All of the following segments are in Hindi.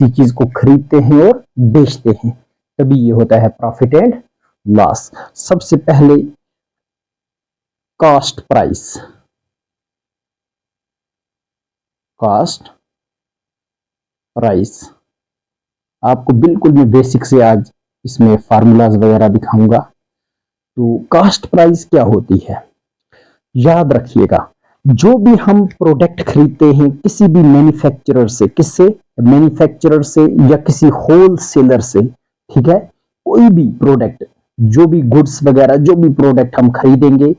किसी चीज को खरीदते हैं और बेचते हैं, तभी ये होता है प्रॉफिट एंड लॉस। सबसे पहले कॉस्ट प्राइस, कॉस्ट प्राइस आपको बिल्कुल मैं बेसिक से आज इसमें फार्मूलाज वगैरह दिखाऊंगा। तो कॉस्ट प्राइस क्या होती है, याद रखिएगा, जो भी हम प्रोडक्ट खरीदते हैं किसी भी मैन्युफैक्चरर से, किससे, मैन्युफैक्चरर से या किसी होलसेलर से, ठीक है, कोई भी प्रोडक्ट, जो भी गुड्स वगैरह, जो भी प्रोडक्ट हम खरीदेंगे,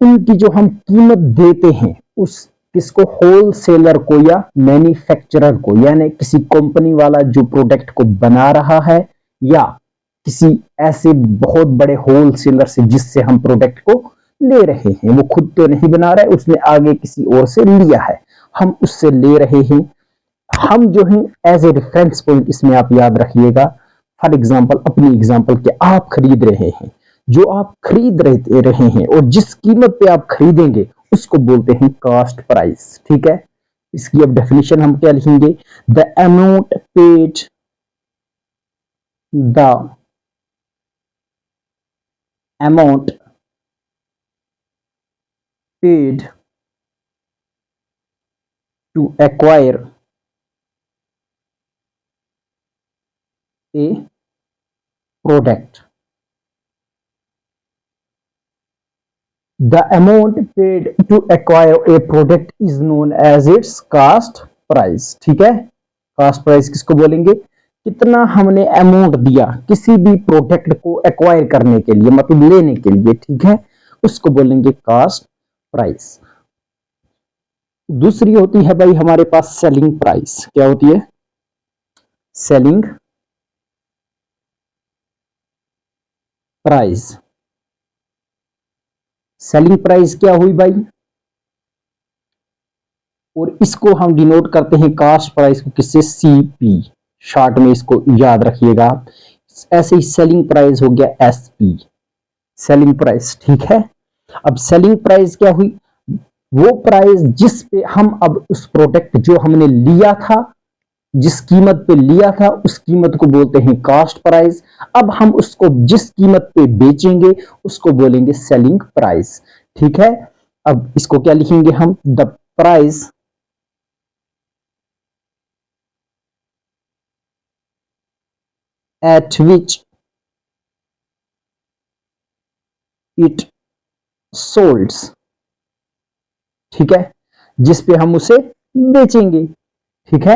उनकी जो हम कीमत देते हैं उस किसको, होलसेलर को या मैन्युफैक्चरर को, यानी किसी कंपनी वाला जो प्रोडक्ट को बना रहा है, या किसी ऐसे बहुत बड़े होलसेलर से जिससे हम प्रोडक्ट को ले रहे हैं। वो खुद तो नहीं बना रहा है, उसने आगे किसी और से लिया है, हम उससे ले रहे हैं। हम जो है एज ए रेफरेंस पॉइंट इसमें आप याद रखिएगा, फॉर एग्जांपल, अपनी एग्जांपल के आप खरीद रहे हैं, जो आप खरीद रहे हैं और जिस कीमत पे आप खरीदेंगे उसको बोलते हैं कॉस्ट प्राइस। ठीक है, इसकी अब डेफिनेशन हम क्या लिखेंगे, the amount paid, the amount paid to acquire a product. The amount paid to acquire a product is known as its cost price. ठीक है, cost price किसको बोलेंगे, कितना हमने अमाउंट दिया किसी भी प्रोडक्ट को एक्वायर करने के लिए, मतलब लेने के लिए, ठीक है, उसको बोलेंगे कॉस्ट प्राइस। दूसरी होती है भाई हमारे पास सेलिंग प्राइस। क्या होती है, सेलिंग प्राइस। सेलिंग प्राइस क्या हुई भाई, और इसको हम डिनोट करते हैं कॉस्ट प्राइस को किससे, सीपी, शॉर्ट में इसको याद रखिएगा। ऐसे ही सेलिंग प्राइस हो गया एसपी, सेलिंग प्राइस। ठीक है, अब सेलिंग प्राइस क्या हुई, वो प्राइस जिस पे हम अब उस प्रोडक्ट जो हमने लिया था, जिस कीमत पे लिया था, उस कीमत को बोलते हैं कॉस्ट प्राइस। अब हम उसको जिस कीमत पे बेचेंगे उसको बोलेंगे सेलिंग प्राइस। ठीक है, अब इसको क्या लिखेंगे हम, the price at which it solds. ठीक है, जिस पे हम उसे बेचेंगे। ठीक है,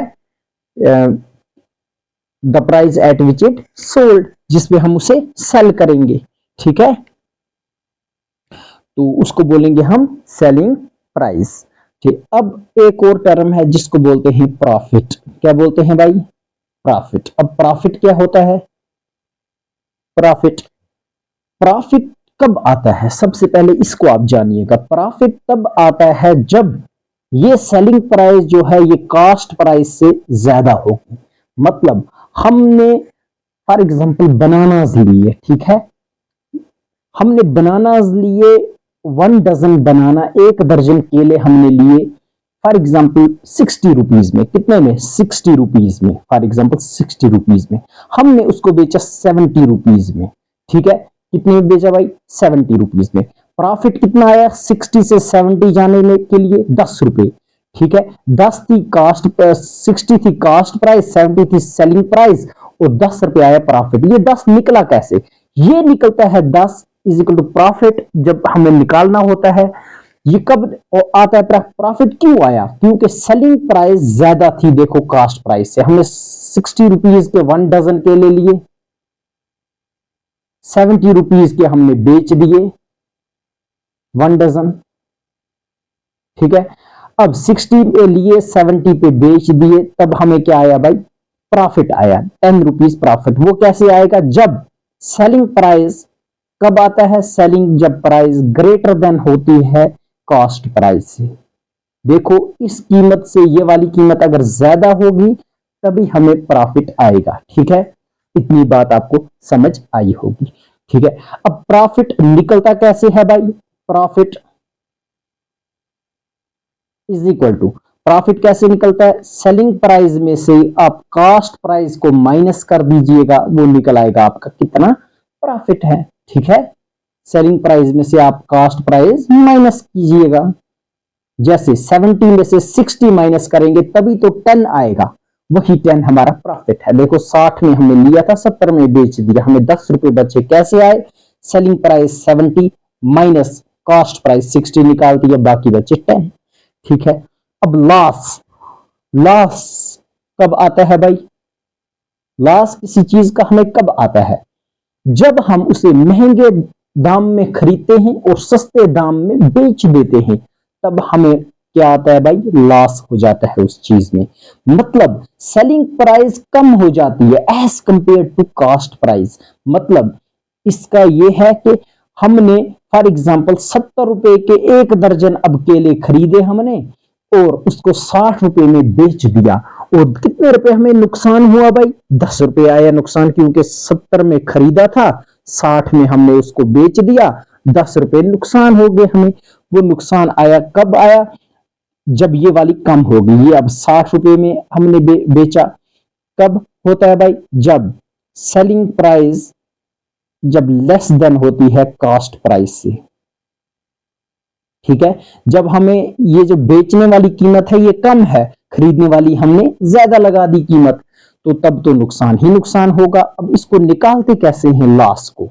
the price at which it sold, जिस पे हम उसे सेल करेंगे। ठीक है, तो उसको बोलेंगे हम सेलिंग प्राइस। ठीक, अब एक और टर्म है जिसको बोलते हैं प्रॉफिट। क्या बोलते हैं भाई, प्रॉफिट। अब प्रॉफिट क्या होता है, प्रॉफिट, प्रॉफिट कब आता है, सबसे पहले इसको आप जानिएगा। प्रॉफिट तब आता है जब ये सेलिंग प्राइस जो है ये कॉस्ट प्राइस से ज्यादा होगी। मतलब हमने फॉर एग्जांपल बनानास लिए, ठीक है, हमने बनानास लिए 1 डजन बनाना, 1 दर्जन केले हमने लिए फॉर एग्जांपल 60 रुपीज में। कितने में, 60 रुपीज में, फॉर एग्जांपल 60 रुपीज में। हमने उसको बेचा 70 रुपीज में। ठीक है, कितने में बेचा भाई, 70 रुपीज में। प्रॉफिट कितना आया, 60 से 70 जाने में के लिए 10 रुपए। ठीक है, 10 थी कॉस्ट, 60 थी कॉस्ट प्राइस, 70 थी सेलिंग प्राइस, और 10 रुपए आया प्रॉफिट। ये 10 निकला कैसे, ये निकलता है 10 इज इक्वल टू प्रॉफिट जब हमें निकालना होता है। ये कब आता है प्रॉफिट, क्यों आया, क्योंकि सेलिंग प्राइस ज्यादा थी देखो कॉस्ट प्राइस से। हमने 60 रुपीज के 1 डजन के ले लिए, 70 रुपीज के हमने बेच दिए 1 डजन। ठीक है, अब 60 पे लिए 70 पे बेच दिए, तब हमें क्या आया भाई, प्रॉफिट आया, 10 रुपीज प्रॉफिट। वो कैसे आएगा, जब सेलिंग प्राइस कब आता है, सेलिंग जब प्राइस ग्रेटर देन होती है कॉस्ट प्राइस से। देखो इस कीमत से ये वाली कीमत अगर ज्यादा होगी तभी हमें प्रॉफिट आएगा। ठीक है, इतनी बात आपको समझ आई होगी। ठीक है, अब प्रॉफिट निकलता कैसे है भाई, profit is equal to, profit कैसे निकलता है? सेलिंग प्राइस में से आप कॉस्ट प्राइस को माइनस कर दीजिएगा, वो निकल आएगा आपका कितना प्रॉफिट है। ठीक है, सेलिंग प्राइस में से आप कॉस्ट प्राइस माइनस कीजिएगा। जैसे 70 में से 60 माइनस करेंगे तभी तो 10 आएगा, वही 10 हमारा प्रॉफिट है। देखो 60 में हमने लिया था, 70 में बेच दिया, हमें 10 रुपए बचे। कैसे आए? Selling price 70 minus cost price 60 निकाल दिया, बाकी बचे 10। ठीक है, अब लॉस, लॉस कब आता है भाई? लॉस किसी चीज का हमें कब आता है? जब हम उसे महंगे दाम में खरीदते हैं और सस्ते दाम में बेच देते हैं, तब हमें क्या आता है भाई? लॉस हो जाता है उस चीज में। मतलब सेलिंग प्राइस कम हो जाती है as compare to cost price. मतलब इसका यह है कि हमने फॉर एग्जांपल 70 रुपए के एक दर्जन अब केले खरीदे हमने और उसको 60 रुपए में बेच दिया, और कितने रुपए हमें नुकसान हुआ भाई? 10 रुपए आया नुकसान, क्योंकि 70 में खरीदा था, 60 में हमने उसको बेच दिया, 10 रुपए नुकसान हो गए हमें। वो नुकसान आया कब आया? जब ये वाली कम हो गई, ये अब 60 रुपए में हमने बेचा। कब होता है भाई? जब सेलिंग प्राइस जब लेस देन होती है कॉस्ट प्राइस से। ठीक है, जब हमें ये जो बेचने वाली कीमत है ये कम है, खरीदने वाली हमने ज्यादा लगा दी कीमत, तो तब तो नुकसान ही नुकसान होगा। अब इसको निकालते कैसे हैं लॉस को?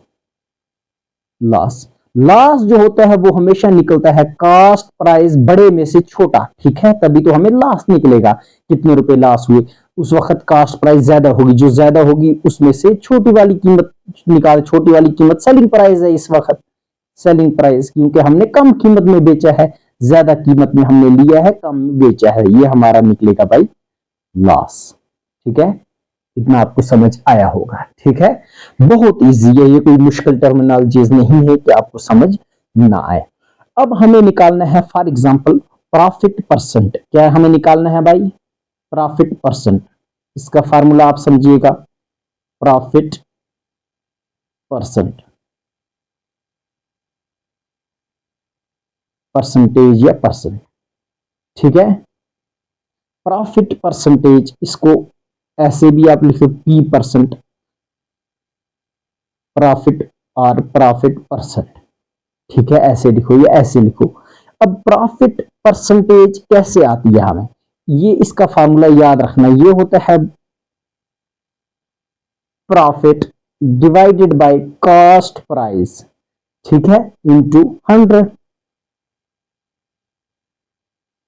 लॉस, लॉस जो होता है वो हमेशा निकलता है कॉस्ट प्राइस बड़े में से छोटा। ठीक है, तभी तो हमें लॉस निकलेगा। कितने रुपए लॉस हुए? उस वक्त कॉस्ट प्राइस ज्यादा होगी, जो ज्यादा होगी उसमें से छोटी वाली कीमत निकाल, छोटी वाली कीमत सेलिंग प्राइस है इस वक्त। सेलिंग प्राइस क्योंकि हमने कम कीमत में बेचा है, ज्यादा कीमत में हमने लिया है, कम में बेचा है, ये हमारा निकलेगा भाई लॉस। ठीक है, इतना आपको समझ आया होगा। ठीक है, बहुत इजी है, ये कोई मुश्किल टर्मिनोलॉजीज नहीं है कि आपको समझ ना आए। अब हमें निकालना है फॉर एग्जांपल प्रॉफिट परसेंट। क्या हमें निकालना है भाई? Profit percent. इसका फार्मूला आप समझिएगा, प्रॉफिट परसेंट, परसेंटेज या परसेंट। ठीक है, प्रॉफिट परसेंटेज, इसको ऐसे भी आप लिखो P%, प्रॉफिट और प्रॉफिट परसेंट। ठीक है, ऐसे लिखो या ऐसे लिखो। अब प्रॉफिट परसेंटेज कैसे आती है हमें? ये इसका फार्मूला याद रखना, ये होता है profit divided by cost price. ठीक है, इंटू 100,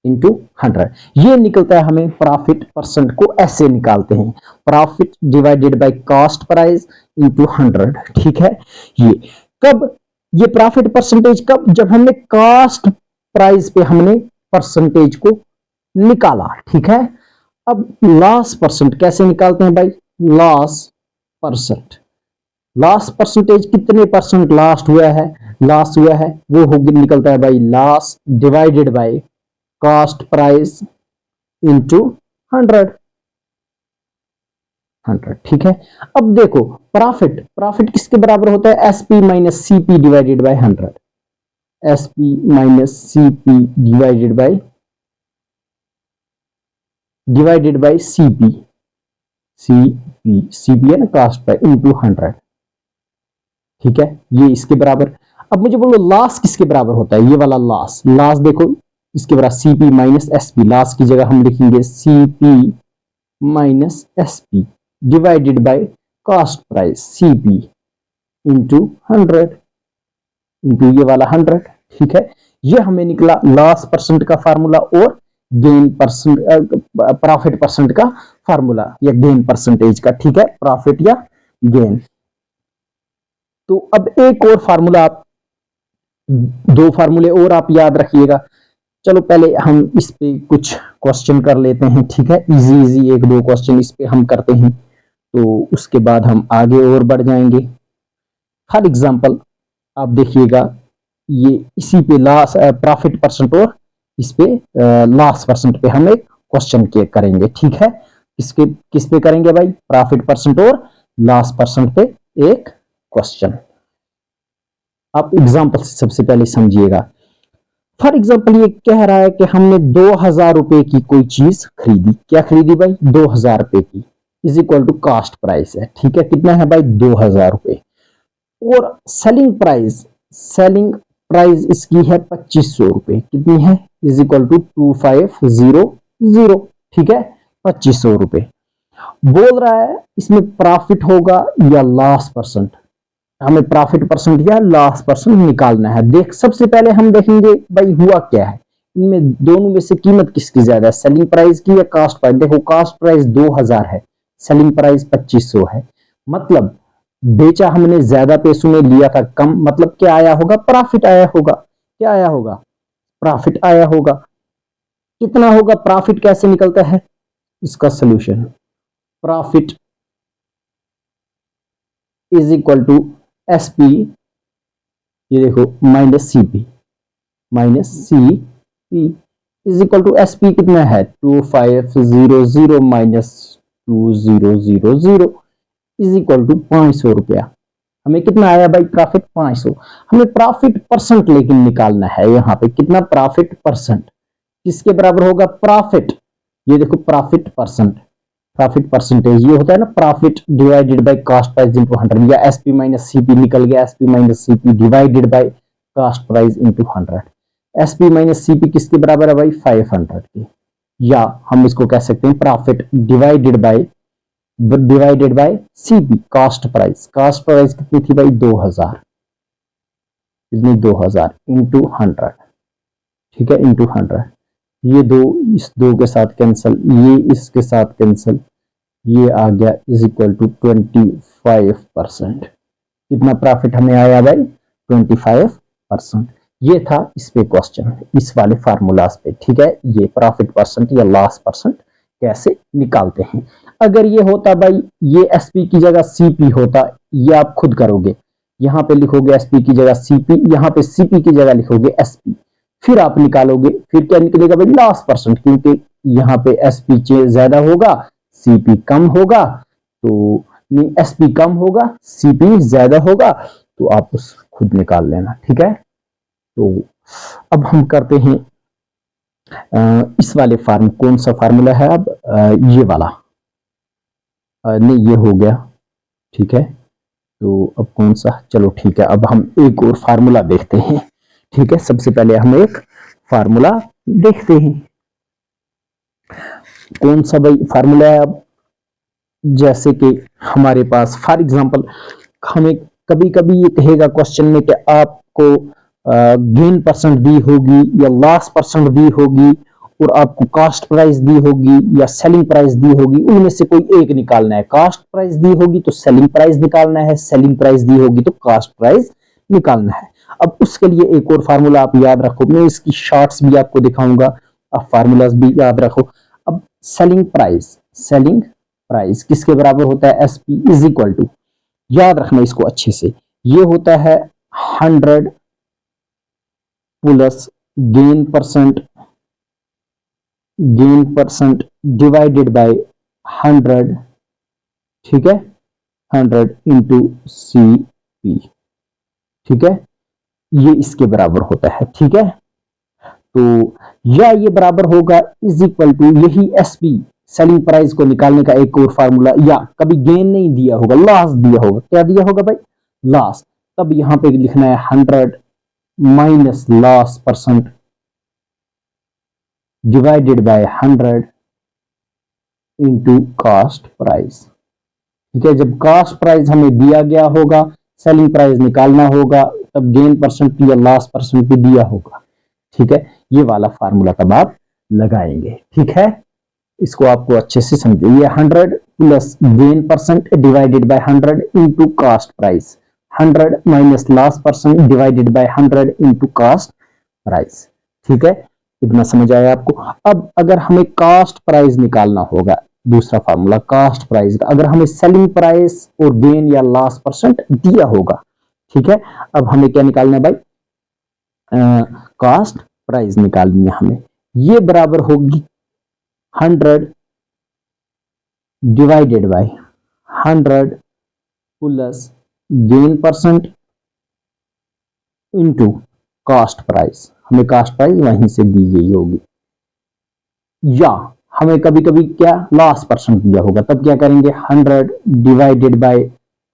इंटू 100, ये निकलता है हमें प्रॉफिट परसेंट को ऐसे निकालते हैं, profit divided by cost price into 100। ठीक है, ये कब, ये प्रॉफिट परसेंटेज कब? जब हमने कॉस्ट प्राइस पे हमने परसेंटेज को निकाला। ठीक है, अब लॉस परसेंट कैसे निकालते हैं भाई? लॉस परसेंट, लॉस परसेंटेज कितने परसेंट लॉस्ट हुआ है, लॉस हुआ है, वो हो निकलता है भाई loss divided by cost price into 100, 100। ठीक है, अब देखो प्रॉफिट, प्रॉफिट किसके बराबर होता है? SP minus CP divided by 100, SP minus CP divided by CP, CP है ना कॉस्ट प्राइस, इंटू 100। ठीक है, ये इसके बराबर। अब मुझे बोलो लॉस किसके बराबर होता है? ये वाला लॉस, लॉस देखो इसके बराबर सीपी माइनस एसपी, लॉस की जगह हम लिखेंगे CP minus SP divided by cost price CP into 100, into ये वाला 100। ठीक है, ये हमें निकला लॉस परसेंट का फार्मूला और गेन परसेंट, प्रॉफिट परसेंट का फार्मूला या गेन परसेंटेज का। ठीक है, प्रॉफिट या गेन। तो अब एक और फार्मूला आप, दो फार्मूले और आप याद रखिएगा। चलो पहले हम इस पे कुछ क्वेश्चन कर लेते हैं। ठीक है, इजी इजी एक दो क्वेश्चन इस पे हम करते हैं, तो उसके बाद हम आगे और बढ़ जाएंगे। फॉर एग्जांपल आप देखिएगा, ये इसी पे लॉस प्रॉफिट परसेंट और इस पे लॉस परसेंट पे हम एक क्वेश्चन करेंगे। ठीक है, किस पे करेंगे भाई? प्रॉफिट परसेंट और लॉस परसेंट पे एक क्वेश्चन। आप एग्जांपल से सबसे पहले समझिएगा। फॉर एग्जाम्पल ये कह रहा है कि हमने 2000 रुपए की कोई चीज खरीदी, क्या खरीदी भाई 2000 रुपए की, is equal to cost price है, ठीक है, कितना है भाई 2000 रुपए। और सेलिंग प्राइस इसकी है 2500 रुपए, कितनी है, इज इक्वल टू 2500, ठीक है 2500 रुपए। बोल रहा है इसमें प्रॉफिट होगा या लॉस परसेंट, हमें प्रॉफिट परसेंट या लॉस परसेंट निकालना है। देख सबसे पहले हम देखेंगे भाई हुआ क्या है, इनमें दोनों में से कीमत किसकी ज्यादा है, सेलिंग प्राइस की या कास्ट प्राइस। देखो कास्ट प्राइस 2000 है, सेलिंग प्राइस 2500 है, मतलब बेचा हमने ज्यादा पैसों में, लिया था कम, मतलब क्या आया होगा, प्रॉफिट आया होगा। क्या आया होगा, प्रॉफिट आया होगा। कितना होगा प्रॉफिट, कैसे निकलता है, इसका solution, profit is equal to SP, ये देखो minus C P is equal to SP कितना है 2500 माइनस 2000 इज इक्वल टू 500 रुपया। हमें कितना आया भाई प्रॉफिट 500। हमें प्रॉफिट परसेंट लेकिन निकालना है यहाँ पे, कितना प्रॉफिट परसेंट, किसके बराबर होगा प्रॉफिट, ये देखो प्रॉफिट परसेंट, प्रॉफिट परसेंटेज ये होता है ना, profit divided by cost price into 100, या एसपी माइनस सीपी निकल गया, SP minus CP divided by cost price into 100। SP minus CP किसके बराबर है भाई 500 के, या हम इसको कह सकते हैं profit divided bye CP cost price. Cost price कितनी थी भाई 2000, कितनी 2000 इंटू 100, ठीक है इंटू 100। ये दो इस दो के साथ कैंसिल, ये इसके साथ कैंसिल, ये आ गया इज इक्वल टू 25%। कितना प्रॉफिट हमें आया भाई 25%। ये था इस पे क्वेश्चन, इस वाले फार्मूलाज पे, ठीक है। ये प्रॉफिट परसेंट या लॉस परसेंट कैसे निकालते हैं। अगर ये होता भाई, ये एसपी की जगह सीपी होता, ये आप खुद करोगे, यहाँ पे लिखोगे एसपी की जगह सीपी, यहाँ पे सीपी की जगह लिखोगे एसपी, फिर आप निकालोगे, फिर क्या निकलेगा भाई लॉस परसेंट, क्योंकि यहाँ पे एसपी ज्यादा होगा सीपी कम होगा, तो नहीं एसपी कम होगा सीपी ज्यादा होगा, तो आप उस खुद निकाल लेना, ठीक है। तो अब हम करते हैं इस वाले फार्म, कौन सा फार्मूला है अब, ये वाला, नहीं ये हो गया, ठीक है। तो अब कौन सा, चलो ठीक है, अब हम एक और फार्मूला देखते हैं, ठीक है। सबसे पहले हम एक फार्मूला देखते हैं, कौन सा भाई फार्मूला है। अब जैसे कि हमारे पास फॉर एग्जांपल, हमें कभी कभी ये कहेगा क्वेश्चन में कि आपको गेन परसेंट दी होगी या लॉस परसेंट दी होगी, और आपको कॉस्ट प्राइस दी होगी या सेलिंग प्राइस दी होगी, उनमें से कोई एक निकालना है। कॉस्ट प्राइस दी होगी तो सेलिंग प्राइस निकालना है, सेलिंग प्राइस दी होगी तो कॉस्ट प्राइस निकालना है। अब उसके लिए एक और फार्मूला आप याद रखो, मैं इसकी शॉर्ट्स भी आपको दिखाऊंगा, आप फार्मूलाज भी याद रखो। अब सेलिंग प्राइस किसके बराबर होता है, एसपी इज इक्वल टू, याद रखना इसको अच्छे से, ये होता है 100 plus gain percent divided by 100, ठीक है 100 इंटू सीपी, ठीक है, ये इसके बराबर होता है, ठीक है। तो या ये बराबर होगा इज इक्वल टू, यही एसपी सेलिंग प्राइस को निकालने का एक और फार्मूला, या कभी गेन नहीं दिया होगा लॉस दिया होगा, क्या दिया होगा भाई लॉस, तब यहां पे लिखना है 100 minus loss percent divided by 100 into cost price, ठीक है। जब कॉस्ट प्राइस हमें दिया गया होगा, सेलिंग प्राइस निकालना होगा, तब गेन परसेंट या लॉस परसेंट भी दिया होगा, ठीक है। ये वाला फार्मूला तब आप लगाएंगे, ठीक है। इसको आपको अच्छे से समझिए, ये 100 plus gain percent divided by 100 into cost price, 100 minus loss percent divided by 100 into cost price, ठीक है। इतना समझ आया आपको। अब अगर हमें कॉस्ट प्राइस निकालना होगा, दूसरा फार्मूला कॉस्ट प्राइस का, अगर हमें सेलिंग प्राइस और गेन या लॉस परसेंट दिया होगा, ठीक है। अब हमें क्या निकालना है भाई, कॉस्ट प्राइस निकालनी है हमें, ये बराबर होगी 100 divided by 100 plus gain percent into cost price. हमें कास्ट प्राइस वहीं से दी गई होगी। या हमें कभी कभी क्या लॉस परसेंट दिया होगा, तब क्या करेंगे 100 divided by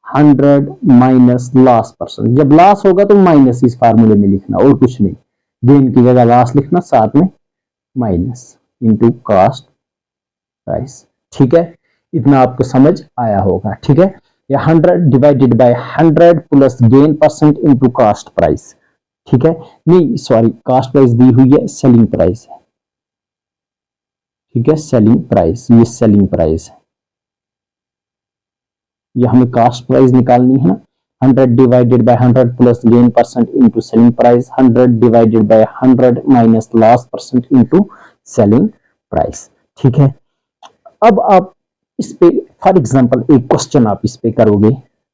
100 minus loss percent. जब लॉस होगा तो माइनस इस फार्मूले में लिखना और कुछ नहीं, गेन की जगह लॉस लिखना, साथ में माइनस इनटू कास्ट प्राइस। ठीक है, इतना आपको समझ आया होगा। ठीक है, या 100 divided by 100 plus gain percent into cost price. ठीक है, नहीं सॉरी, कास्ट प्राइस दी हुई है, सेलिंग प्राइस है। ठीक है, सेलिंग प्राइस, ये सेलिंग प्राइस है, ये हमें कास्ट प्राइस निकालनी है ना। 100 divided by 100 plus gain percent into selling price, 100 divided by 100 minus loss percent into selling price. ठीक है, अब आप इस पे फॉर एग्जांपल एक क्वेश्चन आप इस पे करोगे।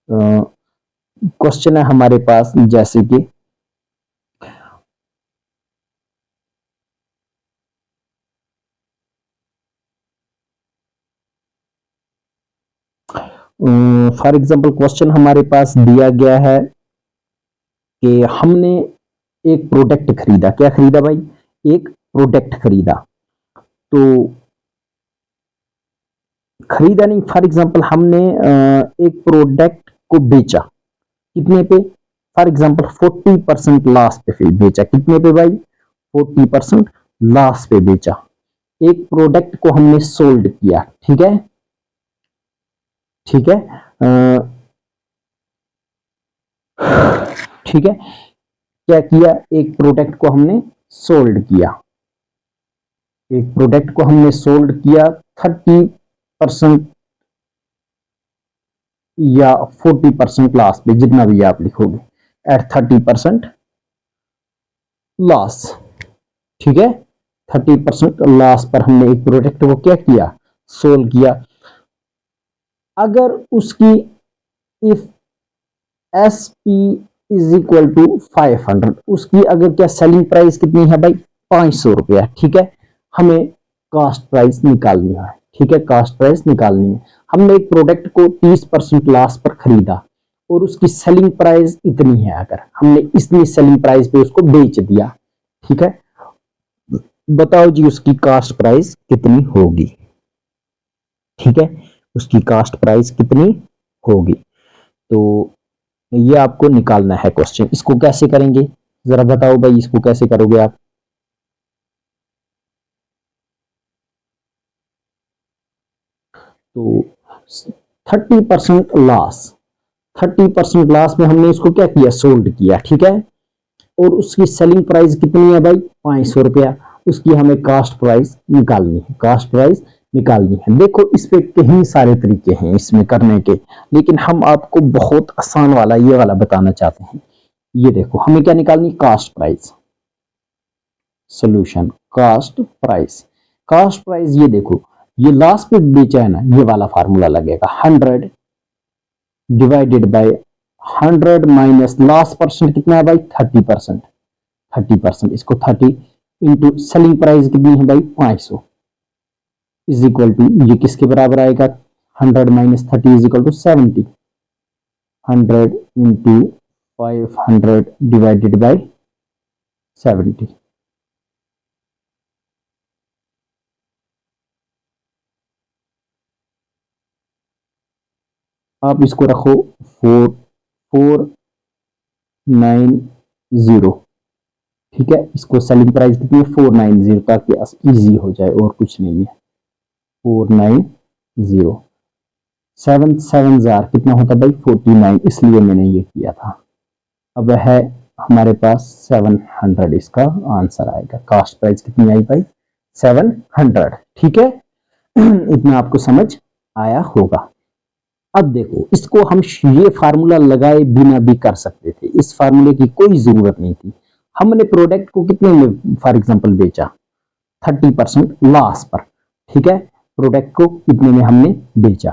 क्वेश्चन है हमारे पास जैसे कि फॉर एग्जांपल क्वेश्चन हमारे पास दिया गया है कि हमने एक प्रोडक्ट खरीदा। क्या खरीदा भाई? एक प्रोडक्ट खरीदा। तो खरीदा नहीं, फॉर एग्जांपल हमने एक प्रोडक्ट को बेचा। कितने पे? फॉर एग्जांपल 40% लॉस पे फिर बेचा। कितने पे भाई? 40% लॉस पे बेचा। एक प्रोडक्ट को हमने सोल्ड किया। ठीक है, ठीक है, ठीक है, क्या किया? एक प्रोडक्ट को हमने सोल्ड किया। एक प्रोडक्ट को हमने सोल्ड किया 30% या 40% लॉस पे, जितना भी आप लिखोगे, एट 30% लॉस। ठीक है, 30% लॉस पर हमने एक प्रोडक्ट को क्या किया? सोल्ड किया। अगर उसकी if S P is equal to 500, उसकी अगर क्या सेलिंग प्राइस कितनी है भाई? 500 रुपया। ठीक है, हमें कास्ट प्राइस निकालनी है। ठीक है, कास्ट प्राइस निकालनी है। हमने एक प्रोडक्ट को 30% लॉस पर खरीदा और उसकी सेलिंग प्राइस इतनी है, अगर हमने इतनी सेलिंग प्राइस पे उसको बेच दिया। ठीक है, बताओ जी उसकी कास्ट प्राइस कितनी होगी? ठीक है, उसकी कास्ट प्राइस कितनी होगी? तो ये आपको निकालना है क्वेश्चन। इसको कैसे करेंगे जरा बताओ भाई, इसको कैसे करोगे आप? तो 30% लॉस, 30% लॉस में हमने इसको क्या किया? सोल्ड किया। ठीक है, और उसकी सेलिंग प्राइस कितनी है भाई? 500 रुपया। उसकी हमें कास्ट प्राइस निकालनी है, कास्ट प्राइस निकालनी है। देखो इस पे कई सारे तरीके हैं इसमें करने के, लेकिन हम आपको बहुत आसान वाला ये वाला बताना चाहते हैं। ये देखो हमें क्या निकालनी? Cast price. Solution, cost price. Cost price ये देखो, ये लास्ट पे बेचा है ना, ये वाला फार्मूला लगेगा 100 divided by 100 minus last percent कितना है भाई? 30%। 30%, इसको 30 इंटू सेलिंग प्राइस कितनी है भाई? 500 इज इक्वल टू, ये किसके बराबर आएगा? 100 minus 30 is equal to 70। 100 into 500 divided by 70। आप इसको रखो 4490। ठीक है, इसको सेलिंग प्राइस कितनी है? 490, ताकि इजी हो जाए और कुछ नहीं है। 490, 7 7 जार कितना होता है भाई? 49, इसलिए मैंने ये किया था। अब है हमारे पास 700, इसका आंसर आएगा। कास्ट प्राइस कितनी आई भाई? 700। ठीक है, इतना आपको समझ आया होगा। अब देखो इसको हम ये फार्मूला लगाए बिना भी कर सकते थे, इस फार्मूले की कोई जरूरत नहीं थी। हमने प्रोडक्ट को कितने में फॉर एग्जांपल बेचा? 30% लॉस पर। ठीक है, प्रोडक्ट को कितने में हमने बेचा?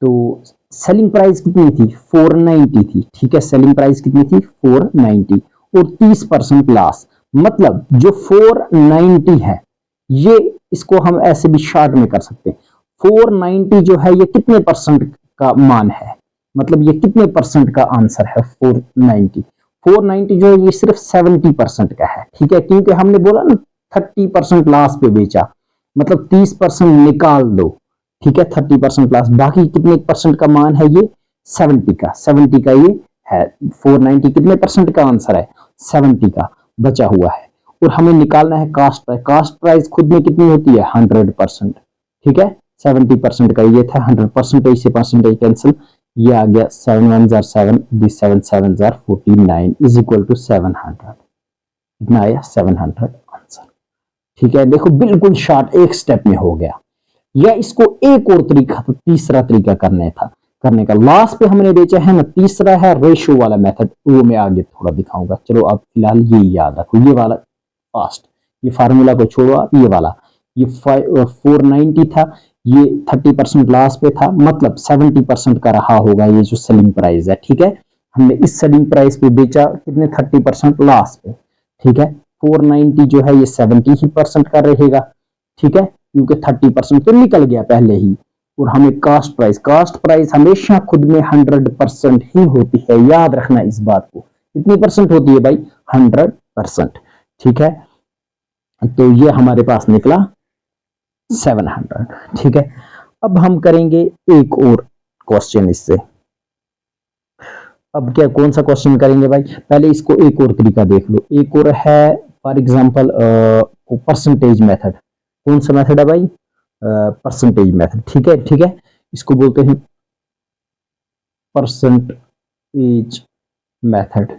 तो सेलिंग प्राइस कितनी थी? 490 थी। ठीक है, सेलिंग प्राइस कितनी थी? 490 और 30% लॉस, मतलब जो 490 है, ये इसको हम ऐसे भी शॉर्ट में कर सकते हैं। 490 जो है ये कितने परसेंट का मान है, मतलब ये कितने परसेंट का आंसर है? 490। 490 जो है ये सिर्फ 70% का है, ठीक है, क्योंकि हमने बोला ना 30% लॉस पे बेचा, मतलब 30% निकाल दो, ठीक है, 30% लॉस, बाकी कितने परसेंट का मान है ये 70 का ये है। 490 कितने परसेंट का आंसर है, 70 का बचा हुआ है। और हमें निकालना है कास्ट प्राइस। कास्ट प्राइस खुद में कितनी होती है 100%, ठीक है, 70% का ये था, 100% से परसेंटेज कैंसिल, ये आ गया 7 1 जार 7, 7 7 जार 49 इज इक्वल टू 700, इतना आया 700 आंसर, ठीक है। देखो बिल्कुल शॉर्ट एक स्टेप में हो गया। या इसको एक और तरीका था, तीसरा तरीका करने का लास्ट पे हमने बेचा है ना, तीसरा है रेशियो वाला मेथड, वो मैं आगे थोड़ा दिखाऊंगा। चलो आप फिलहाल ये याद रखो, ये वाला फास्ट, ये फार्मूला को छोड़ो आप, ये वाला, ये 490 था, ये 30% लास्ट पे था, मतलब 70% का रहा होगा ये जो सेलिंग प्राइस है, ठीक है। हमने इस सेलिंग प्राइस पे बेचा कितने 30% लास्ट पे, ठीक है। 490 जो है ये 70% का रहेगा, ठीक है, क्योंकि 30% तो निकल गया पहले ही। और हमें कास्ट प्राइस हमेशा खुद में 100% ही होती है, याद रखना इस बात को। कितनी परसेंट होती है भाई 100%, ठीक है। तो ये हमारे पास निकला 700, ठीक है। अब हम करेंगे एक और क्वेश्चन इससे। अब क्या कौन सा क्वेश्चन करेंगे भाई, पहले इसको एक और तरीका देख लो। एक और है फॉर एग्जांपल परसेंटेज मेथड। कौन सा मेथड है भाई, परसेंटेज मेथड, ठीक है, ठीक है, इसको बोलते हैं परसेंटेज मेथड,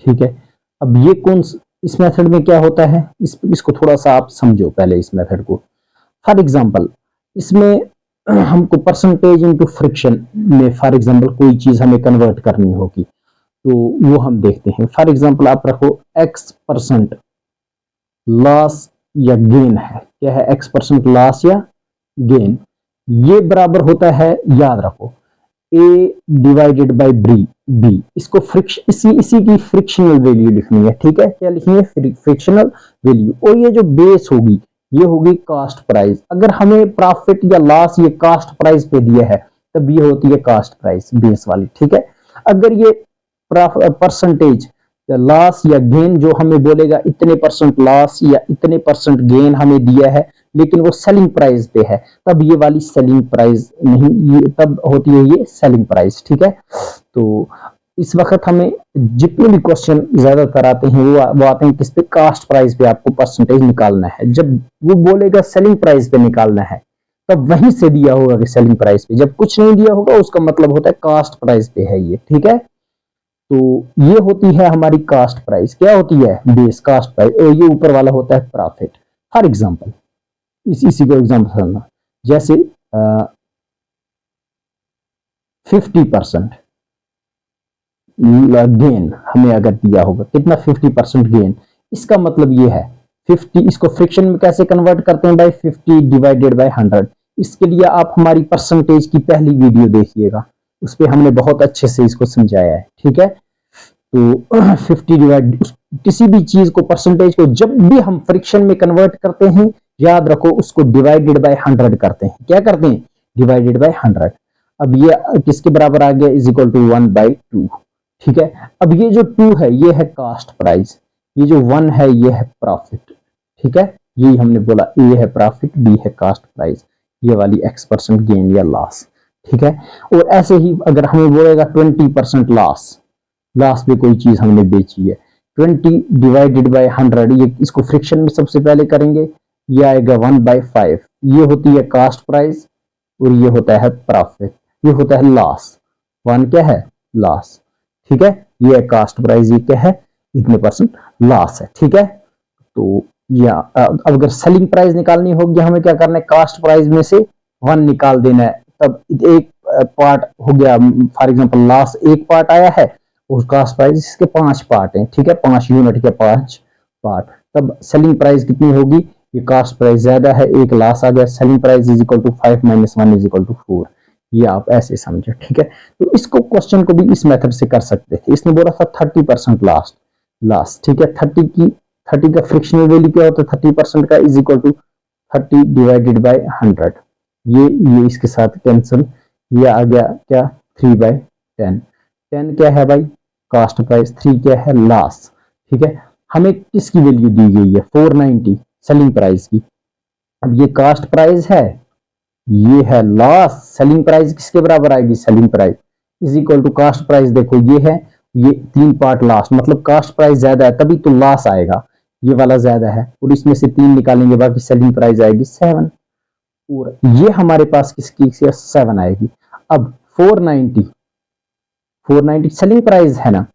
ठीक है। अब ये इस मेथड में क्या होता है, इसको थोड़ा सा आप समझो पहले इस मेथड को। फॉर एग्जांपल इसमें हमको परसेंटेज इनटू फ्रिक्शन में फॉर एग्जांपल कोई चीज हमें कन्वर्ट करनी होगी, तो वो हम देखते हैं। फॉर एग्जांपल आप रखो x% लॉस या गेन है, क्या है x% लॉस या गेन, ये बराबर होता है, याद रखो, a डिवाइडेड बाई b। इसको इसी की फ्रिक्शनल वैल्यू लिखनी है, ठीक है, क्या लिखनी है फ्रिक्शनल वैल्यू। और ये जो बेस होगी ये होगी कास्ट प्राइस। अगर हमें प्रॉफिट या लॉस ये कास्ट प्राइस पे दिया है तब ये होती है कास्ट प्राइस बेस वाली, ठीक है। अगर ये परसेंटेज लॉस या गेन जो हमें बोलेगा इतने परसेंट लॉस या इतने परसेंट गेन हमें दिया है, लेकिन वो सेलिंग प्राइस पे है, तब ये वाली सेलिंग प्राइस नहीं, ये तब होती है ये सेलिंग प्राइस, ठीक है। तो इस वक्त हमें जितने भी क्वेश्चन ज्यादातर आते हैं वो आते हैं किस पे, कास्ट प्राइस पे आपको परसेंटेज निकालना है। जब वो बोलेगा सेलिंग प्राइस पे निकालना है तब वहीं से दिया होगा कि सेलिंग प्राइस पे, जब कुछ नहीं दिया होगा उसका मतलब होता है कास्ट प्राइस पे है ये, ठीक है। तो ये होती है हमारी कास्ट प्राइस, क्या होती है बेस कास्ट प्राइस, और ये ऊपर वाला होता है प्रॉफिट। फॉर एग्जांपल इसी को एग्जांपल समझना, जैसे 50% गेन हमें अगर दिया होगा, कितना 50% गेन, इसका मतलब ये है 50, इसको फ्रिक्शन में कैसे कन्वर्ट करते हैं भाई, 50 डिवाइडेड बाय 100। इसके लिए आप हमारी परसेंटेज की पहली वीडियो देखिएगा, उस पर हमने बहुत अच्छे से इसको समझाया है, ठीक है। तो 50 डिवाइड, किसी भी चीज को परसेंटेज को जब भी हम फ्रिक्शन में कन्वर्ट करते हैं, याद रखो उसको डिवाइडेड बाय 100 करते हैं। क्या करते हैं, डिवाइडेड बाय 100। अब ये किसके बराबर आ गया, इज इक्वल टू 1/2, ठीक है। अब ये जो 2 है ये है कास्ट प्राइस, ये जो 1 है ये है प्रॉफिट, ठीक है। यही हमने बोला, ए है प्रॉफिट, बी है कास्ट प्राइस, ये वाली x% गेन या लॉस, ठीक है। और ऐसे ही अगर हमें बोलेगा 20% लॉस पे कोई चीज हमने बेची है, 20 डिवाइडेड बाय 100, ये इसको फ्रिक्शन में सबसे पहले करेंगे, ये आएगा 1/5, ये होती है कास्ट प्राइस और ये होता है प्रॉफिट, ये होता है लॉस, 1 क्या है लॉस, ठीक है। ये है कास्ट प्राइस, ये क्या है इतने परसेंट लॉस है, ठीक है। तो या अब अगर सेलिंग प्राइस निकालनी होगी हमें क्या करना है, कास्ट प्राइस में से 1 निकाल देना है, तब एक पार्ट हो गया, फॉर एग्जांपल लॉस एक पार्ट आया है और कास्ट प्राइस इसके 5 पार्ट हैं, ठीक है, 5 यूनिट के 5 पार्ट, तब सेलिंग प्राइस कितनी होगी, ये कास्ट प्राइस ज्यादा है, एक लॉस आ गया, selling price is equal to 5 - 1 is equal to 4। ये आप ऐसे समझो, ठीक है। तो इसको क्वेश्चन को भी इस मेथड से कर सकते थे। इसने बोला था 30% लॉस, ठीक है। 30 का फ्रिक्शनल वैल्यू क्या होता है 30% का, is equal to 30 divided by 100, ये इसके साथ कैंसिल, ये आ गया क्या 3/10, 10 क्या है भाई कास्ट प्राइस, 3 क्या है लॉस। ठीक है, हमें किसकी वैल्यू दी गई है 490 सेलिंग प्राइस की। अब ये कास्ट प्राइस है, ये है लॉस, सेलिंग प्राइस किसके बराबर आएगी, selling price is equal to cost price. देखो ये है, ये 3 पार्ट लास्ट, मतलब कास्ट प्राइस ज्यादा है तभी तो लॉस आएगा, ये वाला ज्यादा है, और इसमें से 3 निकालेंगे बाकी सेलिंग प्राइस आएगी 7, और ये हमारे पास किसकी 7 आएगी। अब 490 सेलिंग प्राइस है ना,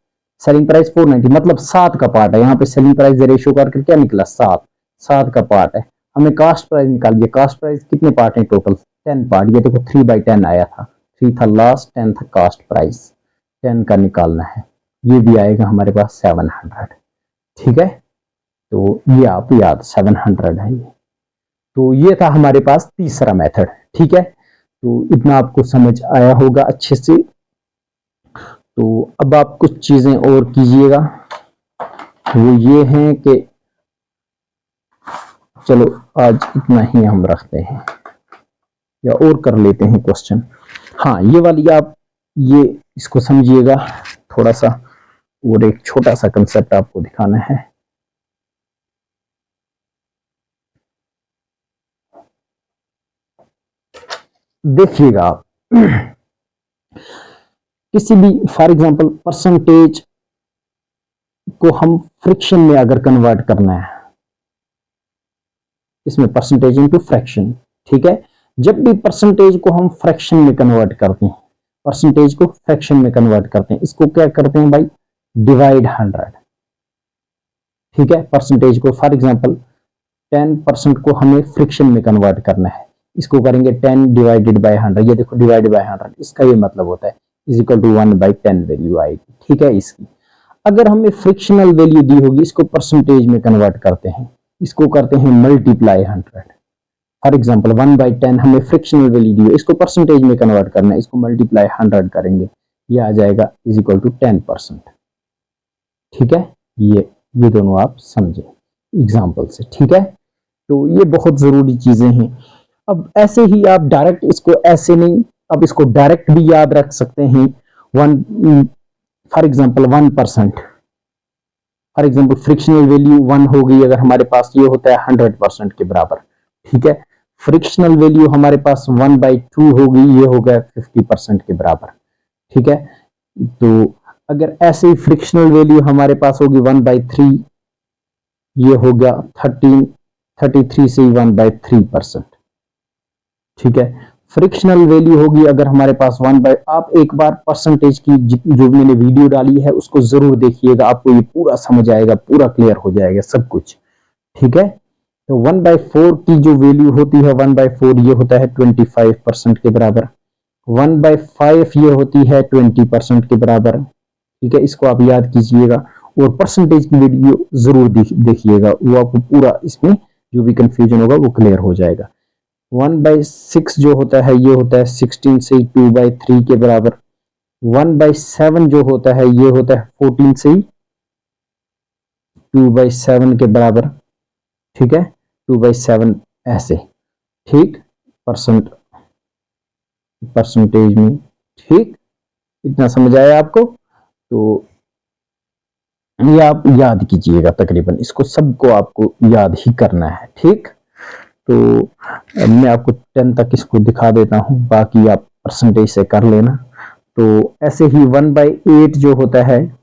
सेलिंग प्राइस 490 मतलब 7 का पार्ट है, यहाँ पे सेलिंग प्राइस रेशियो करके क्या निकला 7 का पार्ट है। हमें कास्ट प्राइस निकालिए, कास्ट प्राइस कितने पार्ट है टोटल 10 पार्ट, ये देखो 3/10 आया था, 3 था लास्ट 10 था कास्ट प्राइस, 10 का निकालना है, ये भी आएगा हमारे पास 700। ठीक है, तो ये आप याद 700 है ये। तो ये था हमारे पास तीसरा मेथड। ठीक है, तो इतना आपको समझ आया होगा अच्छे से। तो अब आप कुछ चीजें और कीजिएगा, वो ये हैं कि चलो आज इतना ही हम रखते हैं, या और कर लेते हैं क्वेश्चन। हाँ ये वाली आप ये इसको समझिएगा थोड़ा सा, और एक छोटा सा कंसेप्ट आपको दिखाना है। देखिएगा आप किसी भी फॉर एग्जांपल परसेंटेज को हम फ्रिक्शन में अगर कन्वर्ट करना है, इसमें परसेंटेज इनटू फ्रैक्शन। ठीक है, जब भी परसेंटेज को हम फ्रैक्शन में कन्वर्ट करते हैं, परसेंटेज को फ्रैक्शन में कन्वर्ट करते हैं, इसको क्या करते हैं भाई डिवाइड 100। ठीक है, परसेंटेज को फॉर एग्जांपल 10% को हमें फ्रिक्शन में कन्वर्ट करना है, इसको करेंगे 10 डिवाइडेड बाय 100, ये देखो डिवाइड बाय 100, इसका ये मतलब होता है इज इक्वल टू 1/10 वैल्यू आएगी। ठीक है, इसकी अगर हमें फ्रिक्शनल वैल्यू दी होगी, इसको परसेंटेज में कन्वर्ट करते हैं, इसको करते हैं मल्टीप्लाई 100। फॉर एग्जांपल 1/10 हमें फ्रिक्शनल वैल्यू दी है, इसको परसेंटेज में कन्वर्ट करना है, इसको मल्टीप्लाई 100 करेंगे, ये आ जाएगा इज इक्वल टू 10%। ठीक है, ये दोनों आप समझे एग्जाम्पल से। ठीक है, तो ये बहुत जरूरी चीजें हैं। अब ऐसे ही आप डायरेक्ट इसको ऐसे नहीं, अब इसको डायरेक्ट भी याद रख सकते हैं। For example 1%, for example frictional value 1 हो गई अगर हमारे पास, ये होता है 100% के बराबर। ठीक है, फ्रिक्शनल वैल्यू हमारे पास 1/2 हो गई, ये हो गया 50% के बराबर। ठीक है, तो अगर ऐसे ही फ्रिक्शनल वैल्यू हमारे पास होगी 1/3, ये हो गया 33 से 1/3%। ठीक है, फ्रिक्शनल वैल्यू होगी अगर हमारे पास 1/, आप एक बार परसेंटेज की जो मैंने वीडियो डाली है उसको जरूर देखिएगा, आपको ये पूरा समझ आएगा, पूरा क्लियर हो जाएगा सब कुछ। ठीक है, तो 1/4 की जो वैल्यू होती है 1/4 ये होता है 25% के बराबर, 1/5 ये होती है 20% के बराबर। ठीक है, इसको आप याद कीजिएगा, और परसेंटेज की वीडियो जरूर देखिएगा, वो आपको पूरा इसमें जो भी कंफ्यूजन होगा वो क्लियर हो जाएगा। 1/6 जो होता है ये होता है 16 से 2/3 के बराबर। 1/7 जो होता है ये होता है 14 से 2/7 के बराबर। ठीक है, 2/7 ऐसे। ठीक, परसेंटेज में। ठीक, इतना समझ आया आपको, तो ये आप याद कीजिएगा, तकरीबन इसको सबको आपको याद ही करना है। ठीक, तो मैं आपको 10 तक इसको दिखा देता हूं, बाकी आप परसेंटेज से कर लेना। तो ऐसे ही 1/8 जो होता है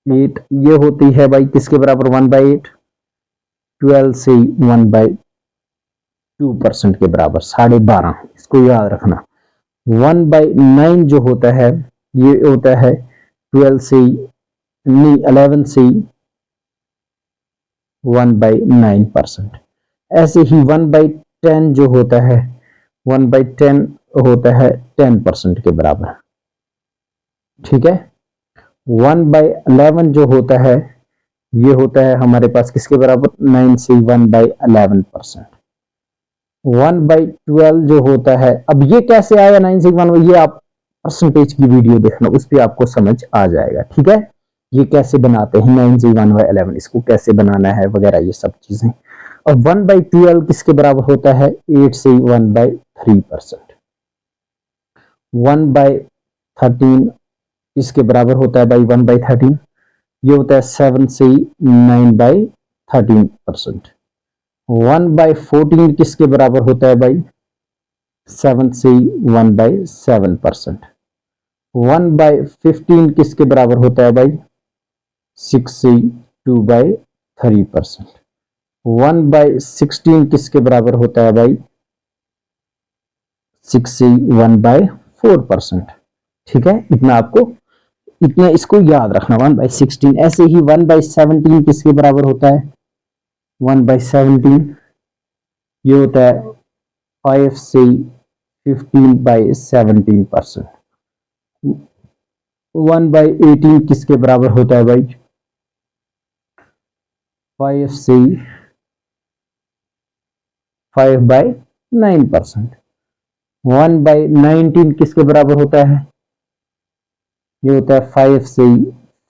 8, ये होती है भाई किसके बराबर 1/8, 12 से 1/2% के बराबर, 12.5, इसको याद रखना। 1/9 जो होता है ये होता है 12 से नहीं 11 से 1/9%। ऐसे ही 1/10 जो होता है 1/10 होता है 10% के बराबर। ठीक है, 1/11 जो होता है ये होता है हमारे पास किसके बराबर 9 से 1/11%। 1/12 जो होता है, अब ये कैसे आया 9 से 1, ये आप परसेंटेज की वीडियो देखना, उस पर आपको समझ आ जाएगा। ठीक है, ये कैसे बनाते हैं 9 से 1/11, इसको कैसे बनाना है वगैरह ये सब चीजें। और 1/12 किसके बराबर होता है 8 से 1/3%। 13 इसके बराबर होता है भाई 1/13, ये होता है 7 से 9/13%। 1/14 किसके बराबर होता है भाई 7 से 1/7%। 1/15 किसके बराबर होता है भाई 6 से 2/3%। 1/16 किसके बराबर होता है भाई 6 से 1/4%। ठीक है, इतना इसको याद रखना 1/16। ऐसे ही 1/17 किसके बराबर होता है 1/17, ये होता है 5 से 15/17%। 1/18 किसके बराबर होता है भाई 5 से 5/9%। 1/19 किसके बराबर होता है, ये होता है 5 से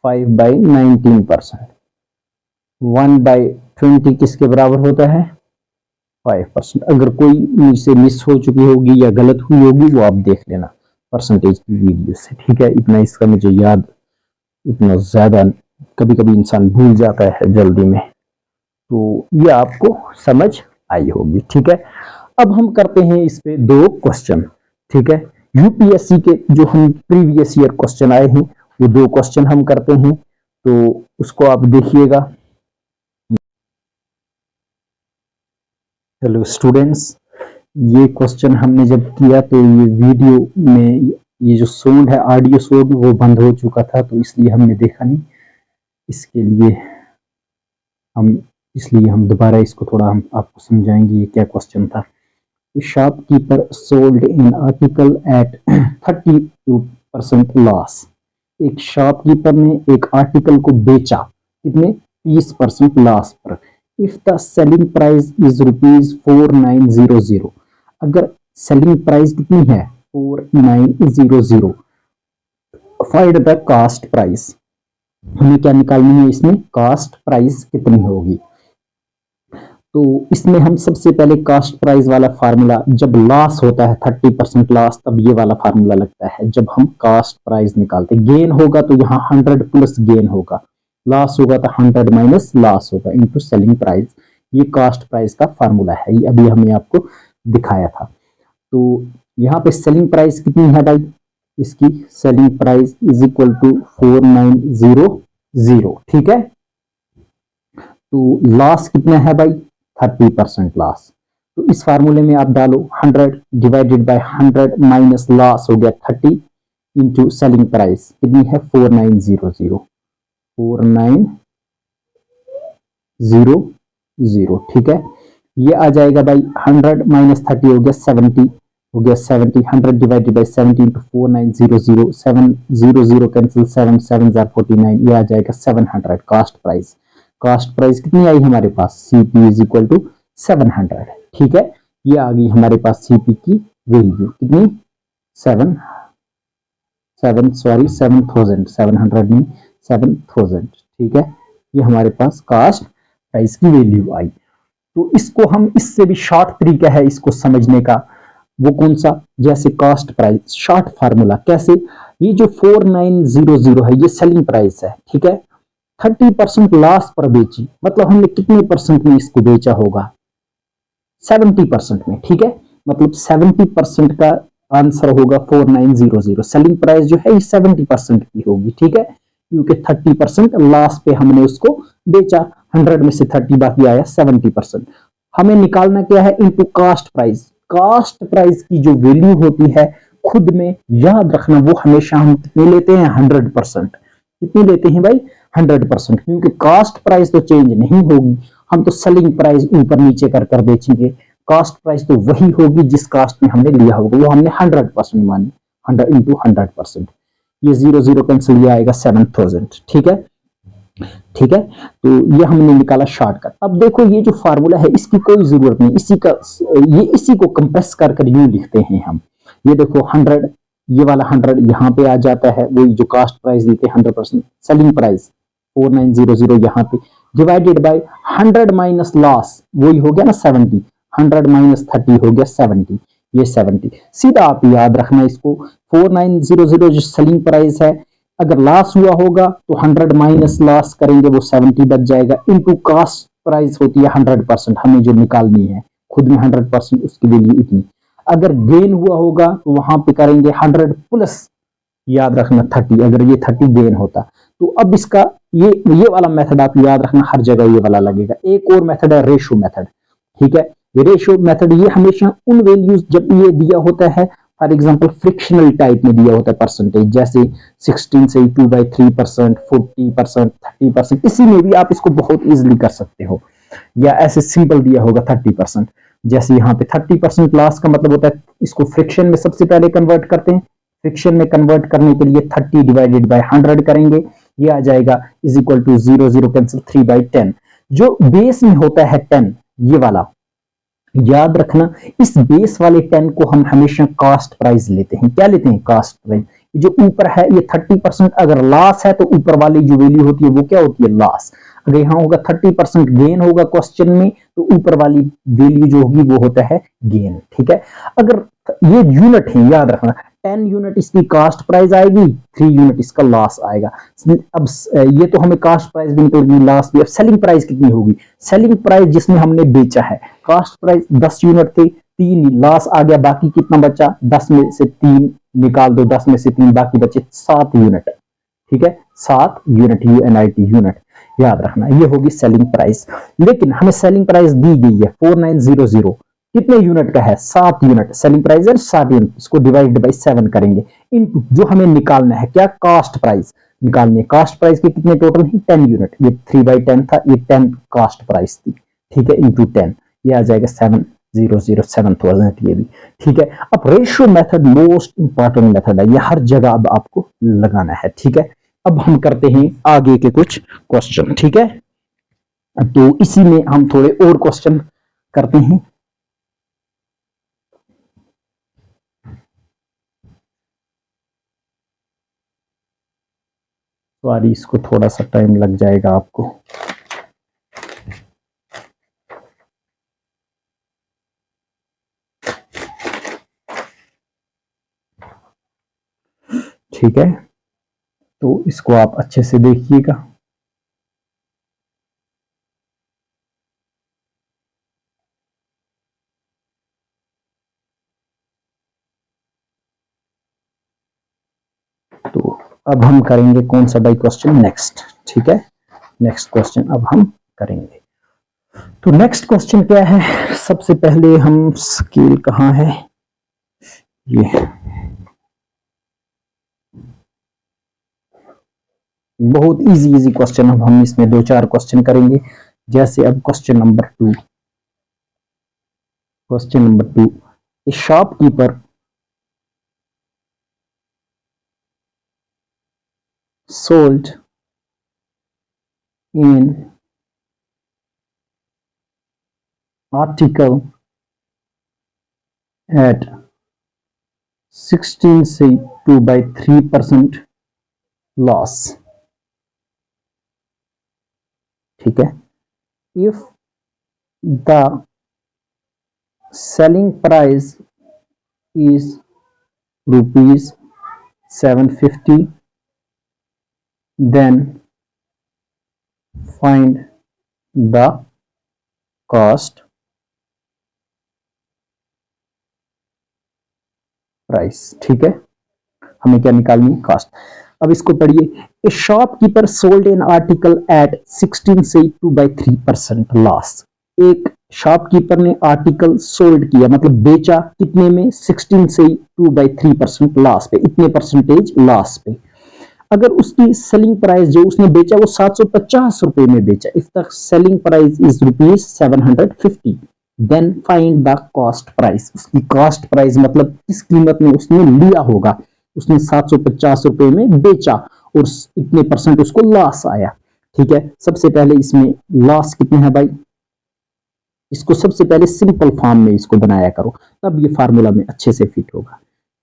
5/19%। 1/20 किसके बराबर होता है 5%। अगर कोई से मिस हो चुकी होगी या गलत हुई होगी वो आप देख लेना परसेंटेज की वीडियो से। ठीक है, इतना इसका मुझे याद, इतना ज्यादा कभी कभी इंसान भूल जाता है जल्दी में, तो ये आपको समझ आई होगी। ठीक है, अब हम करते हैं इस पे 2 क्वेश्चन। ठीक है, यूपीएससी के जो हम प्रीवियस ईयर क्वेश्चन आए हैं वो 2 क्वेश्चन हम करते हैं, तो उसको आप देखिएगा। हेलो स्टूडेंट्स, ये क्वेश्चन हमने जब किया तो ये वीडियो में ये जो साउंड है, ऑडियो साउंड वो बंद हो चुका था, तो इसलिए हमने देखा नहीं। इसके लिए हम दोबारा इसको थोड़ा हम आपको समझाएंगे ये क्या क्वेश्चन था। Shopkeeper sold an article at 32% loss. एक शॉपकीपर ने एक आर्टिकल को बेचा कितने 30% लॉस पर। If the selling price is ₹4900, अगर सेलिंग प्राइस कितनी है 4900, फाइंड द कॉस्ट प्राइस। हमें क्या निकालनी है इसमें, कॉस्ट प्राइस कितनी होगी। तो इसमें हम सबसे पहले कॉस्ट प्राइस वाला फार्मूला, जब लॉस होता है 30% लॉस तब ये वाला फार्मूला लगता है। जब हम कॉस्ट प्राइस निकालते, गेन होगा तो यहाँ 100 प्लस गेन होगा, लॉस होगा तो 100 माइनस लॉस होगा इनटू सेलिंग प्राइस। ये कॉस्ट प्राइस का फार्मूला है, ये अभी हमने आपको दिखाया था। तो यहाँ पे सेलिंग प्राइस कितनी है भाई, इसकी selling price is equal to 4900। ठीक है, तो लॉस कितना है भाई 30% लॉस। तो इस फार्मूले में आप डालो 100 डिवाइडेड बाय 100 माइनस लॉस हो गया 30 इंटू सेलिंग प्राइस कितनी है 4900। 4900। ठीक है, ये आ जाएगा भाई 100 माइनस 30 हो गया 70, हो गया 70। 100 डिवाइडेड बाय 70 इंटू 4900, 700 कैंसिल, 7 7 49, ये आ जाएगा 700 कॉस्ट प्राइस। कॉस्ट प्राइस कितनी आई हमारे पास, सीपी इज इक्वल टू 700। ठीक है, ये आ गई हमारे पास सीपी की वैल्यू कितनी 700 नहीं 7000। ठीक है, ये हमारे पास कॉस्ट प्राइस की वैल्यू आई। तो इसको हम, इससे भी शॉर्ट तरीका है इसको समझने का, वो कौन सा, जैसे कॉस्ट प्राइस शॉर्ट फार्मूला कैसे, ये जो 4900 है ये सेलिंग प्राइस है। ठीक है, 30% लॉस पर बेची, मतलब हमने कितने परसेंट में इसको बेचा होगा 70% में। ठीक है, मतलब 70% का आंसर होगा 4900। सेलिंग प्राइस जो है ये 70% की होगी। ठीक है, क्योंकि 30% लॉस पे हमने उसको बेचा, 100 में से 30 बाकी आया 70%। हमें निकालना क्या है into cost price. Cost price की जो वैल्यू होती है खुद में याद रखना, वो हमेशा हम कितने लेते हैं 100%। कितने लेते हैं भाई 100%, क्योंकि कॉस्ट प्राइस तो चेंज नहीं होगी, हम तो सेलिंग प्राइस ऊपर नीचे कर कर बेचेंगे। कॉस्ट प्राइस तो वही होगी जिस कॉस्ट में हमने लिया होगा, वो हमने 100% मानी, 100 इंटू 100%। ये 0 कैंसिल, ये आएगा 7000। ठीक है, ठीक है, तो ये हमने निकाला शॉर्टकट। अब देखो ये जो फार्मूला है इसकी कोई जरूरत नहीं, इसी को कंप्रेस कर कर यूं लिखते हैं हम। ये देखो 100, ये वाला 100 यहाँ पे आ जाता है, वही जो कास्ट प्राइस देते हैं 100%, सेलिंग प्राइस 4900 यहाँ पे, डिवाइडेड बाय 100 माइनस लॉस, वही हो गया ना 70, 100 माइनस 30 हो गया 70, ये 70। सीधा आप याद रखना इसको, 4900 जो सेलिंग प्राइस है, अगर लॉस हुआ होगा तो 100 माइनस लॉस करेंगे, वो 70 बच जाएगा, इनटू कॉस्ट प्राइस होती है 100%, हमें जो निकालनी है खुद में 100% उसकी वैल्यू इतनी। अगर गेन हुआ होगा तो वहां पे करेंगे 100 प्लस, याद रखना 30, अगर ये 30 गेन होता। तो अब इसका ये वाला मेथड आप याद रखना, हर जगह ये वाला लगेगा। एक और मेथड है रेशो मेथड, ठीक है। ये रेशो मेथड ये हमेशा उन वैल्यूज जब ये दिया होता है, फॉर एग्जांपल फ्रिक्शनल टाइप में दिया होता है परसेंटेज, जैसे 16 से 2/3%, 40%, 30%, इसी में भी आप इसको बहुत इजीली कर सकते हो। या ऐसे सिंपल दिया होगा 30%, जैसे यहाँ पे 30% लॉस का मतलब होता है, इसको फ्रिक्शन में सबसे पहले कन्वर्ट करते हैं। फ्रिक्शन में कन्वर्ट करने के लिए 30 डिवाइडेड बाय 100 करेंगे, ये आ जाएगा इज इक्वल टू 0 0 कैंसिल 3/10। जो बेस में होता है 10, ये वाला याद रखना, इस बेस वाले 10 को हम हमेशा कॉस्ट प्राइस लेते हैं। क्या लेते हैं? Cost price. जो ऊपर है ये 30%, अगर लॉस है तो ऊपर वाली जो वैल्यू होती है वो क्या होती है? लॉस। अगर यहाँ होगा 30% गेन होगा क्वेश्चन में, तो ऊपर वाली वैल्यू जो होगी वो होता है गेन, ठीक है। अगर ये यूनिट है, याद रखना 10 यूनिट इसकी कॉस्ट प्राइस आएगी, 3 यूनिट इसका लॉस आएगा। अब ये तो हमें कॉस्ट प्राइस भी निकल गई, लॉस भी। अब सेलिंग प्राइस कितनी होगी? सेलिंग प्राइस जिसमें हमने बेचा है, कॉस्ट प्राइस 10 यूनिट थे, 3 लॉस आ गया, बाकी कितना बचा? 10 में से 3 निकाल दो, 10 में से 3 बाकी बचे 7 यूनिट, ठीक है। 7 यूनिट, UNIT यूनिट, याद रखना ये होगी सेलिंग प्राइस। लेकिन हमें सेलिंग प्राइस दी गई है 4900, कितने यूनिट का है? 7 यूनिट। सेलिंग प्राइस है 7 यूनिट, इसको डिवाइड बाई 7 करेंगे, इनटू जो हमें निकालना है क्या? कॉस्ट प्राइस निकालनी है। कॉस्ट प्राइस के कितने टोटल है? 10 यूनिट। ये 3/10 था, ये 10 कॉस्ट प्राइस थी, ठीक है, इनटू 10, ये आ जाएगा 7007,000 ये भी, ठीक है। अब ratio method most important method है, ये हर जगह अब आपको लगाना है, ठीक है। अब हम करते हैं आगे के कुछ क्वेश्चन, ठीक है। तो इसी में हम थोड़े और क्वेश्चन करते हैं। सॉरी, इसको थोड़ा सा टाइम लग जाएगा आपको। ठीक है, तो इसको आप अच्छे से देखिएगा। तो अब हम करेंगे कौन सा भाई क्वेश्चन? नेक्स्ट, ठीक है। नेक्स्ट क्वेश्चन अब हम करेंगे। तो नेक्स्ट क्वेश्चन क्या है? सबसे पहले हम स्केल कहाँ है, ये बहुत इजी क्वेश्चन, अब हम इसमें 2-4 क्वेश्चन करेंगे। जैसे अब question number 2, question number 2, A shopkeeper sold in article at 16 से 2/3% loss, ठीक है। if the selling price is ₹750, then find the cost price, ठीक है। हमें क्या निकालनी? कॉस्ट। अब इसको पढ़िए, a shopkeeper sold an article at 16 से 2/3% लॉस। एक शॉपकीपर ने आर्टिकल सोल्ड किया, मतलब बेचा, कितने में? 16 से 2/3% लॉस पे, इतने परसेंटेज लॉस पे। अगर उसकी सेलिंग प्राइस जो उसने बेचा वो 750 रुपए में बेचा, if the selling price is ₹750, then find the cost price. उसकी कॉस्ट प्राइस मतलब किस कीमत में उसने लिया होगा, उसने 750 रुपए में बेचा और इतने परसेंट उसको लॉस आया, ठीक है। सबसे पहले इसमें लॉस कितने हैं भाई? इसको सबसे पहले सिंपल फॉर्म में इसको बनाया करो, तब ये फार्मूला में अच्छे से फिट होगा।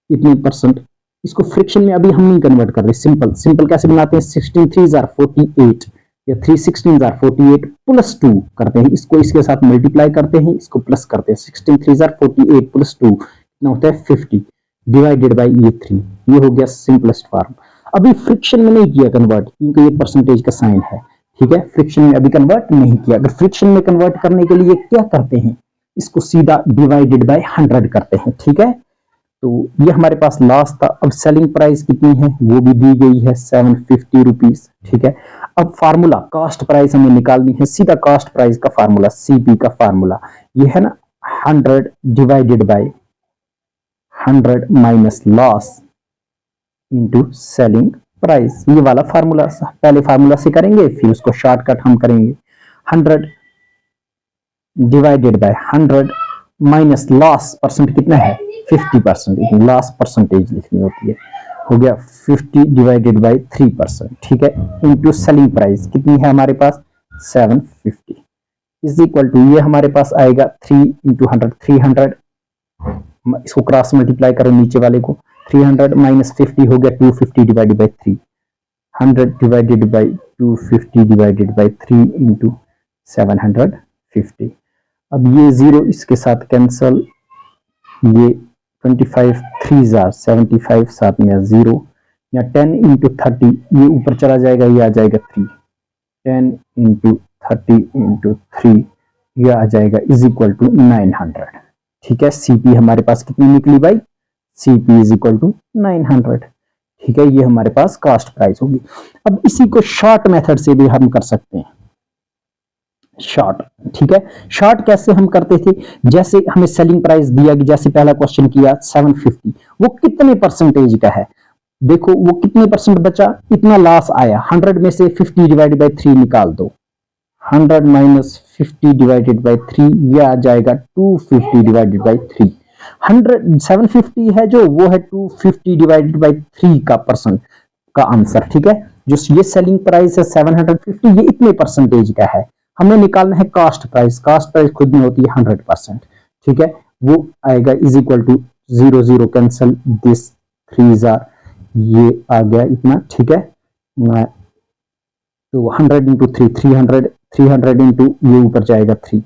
इतने परसेंट, इसको फ्रिक्शन में अभी हम नहीं कन्वर्ट कर रहे, सिंपल सिंपल कैसे बनाते हैं? 16 3 are 48 या 3 16 are 48 प्लस 2 करते हैं, इसको इसके साथ मल्टीप्लाई करते हैं, इसको प्लस करते हैं। 16 3 are 48 प्लस 2 कितना होता है 50 डिवाइडेड बाई ये 3, ये हो गया सिंपलेस्ट फॉर्म। अभी फ्रिक्शन में नहीं किया कन्वर्ट क्योंकि ये परसेंटेज का साइन है, ठीक है, फ्रिक्शन में अभी कन्वर्ट नहीं किया। अगर फ्रिक्शन में कन्वर्ट करने के लिए क्या करते हैं, इसको सीधा डिवाइडेड बाय 100 करते हैं, ठीक है। तो ये हमारे पास लॉस था। अब सेलिंग प्राइस कितनी है वो भी दी गई है 750 रुपीज, ठीक है। अब फार्मूला कॉस्ट प्राइस हमें निकालनी है, सीधा कॉस्ट प्राइस का फार्मूला सीपी का फार्मूला ये है ना 100 divided by 100 minus loss into selling price, ये वाला फार्मूला पहले फार्मूला से करेंगे फिर उसको शॉर्टकट हम करेंगे। 100 divided by 100 minus loss percent कितना है 50%, लॉस परसेंटेज लिखनी होती है, हो गया 50 डिवाइडेड बाय 3%, ठीक है, इनटू सेलिंग प्राइस कितनी है हमारे पास 750 इज इक्वल टू ये हमारे पास आएगा 3 इंटू 100 300, इसको क्रॉस मल्टीप्लाई करें नीचे वाले को, 300 माइनस 50 हो गया 250 divided by 3, 100 divided bye 250 divided by 3 into 750। अब ये जीरो इसके साथ कैंसल, ये 25 3 जार 75 साथ में जीरो, या 10 इंटू 30 ये ऊपर चला जाएगा, ये आ जाएगा 3, 10 इंटू 30 इंटू 3 ये आ जाएगा इज इक्वल टू 900, ठीक है। सीपी हमारे पास कितनी निकली भाई, सीपी इज इक्वल टू 900, ठीक है, ये हमारे पास कॉस्ट प्राइस होगी। अब इसी को शॉर्ट मेथड से भी हम कर सकते हैं, शॉर्ट, ठीक है। शॉर्ट कैसे हम करते थे, जैसे हमें सेलिंग प्राइस दिया कि जैसे पहला क्वेश्चन किया 750, वो कितने परसेंटेज का है, देखो वो कितने परसेंट बचा, इतना लॉस आया, 100 में से 50 डिवाइडेड बाय 3 निकाल दो, 100 माइनस 50 डिवाइडेड बाय 3 ये आ जाएगा 250 डिवाइडेड बाय 3, 750 है जो वो है 250 डिवाइडेड बाय 3 का परसेंट का आंसर, ठीक है। जो ये सेलिंग प्राइस है 750 ये इतने परसेंटेज का है, हमें निकालना है कॉस्ट प्राइस, कॉस्ट प्राइस खुद में होती है 100%, ठीक है, वो आएगा is equal to 0 0 cancel, this 3 जार ये आ गया इतना, ठीक है। तो 100 इंटू 3 300, 300 इंटू ये ऊपर जाएगा 3,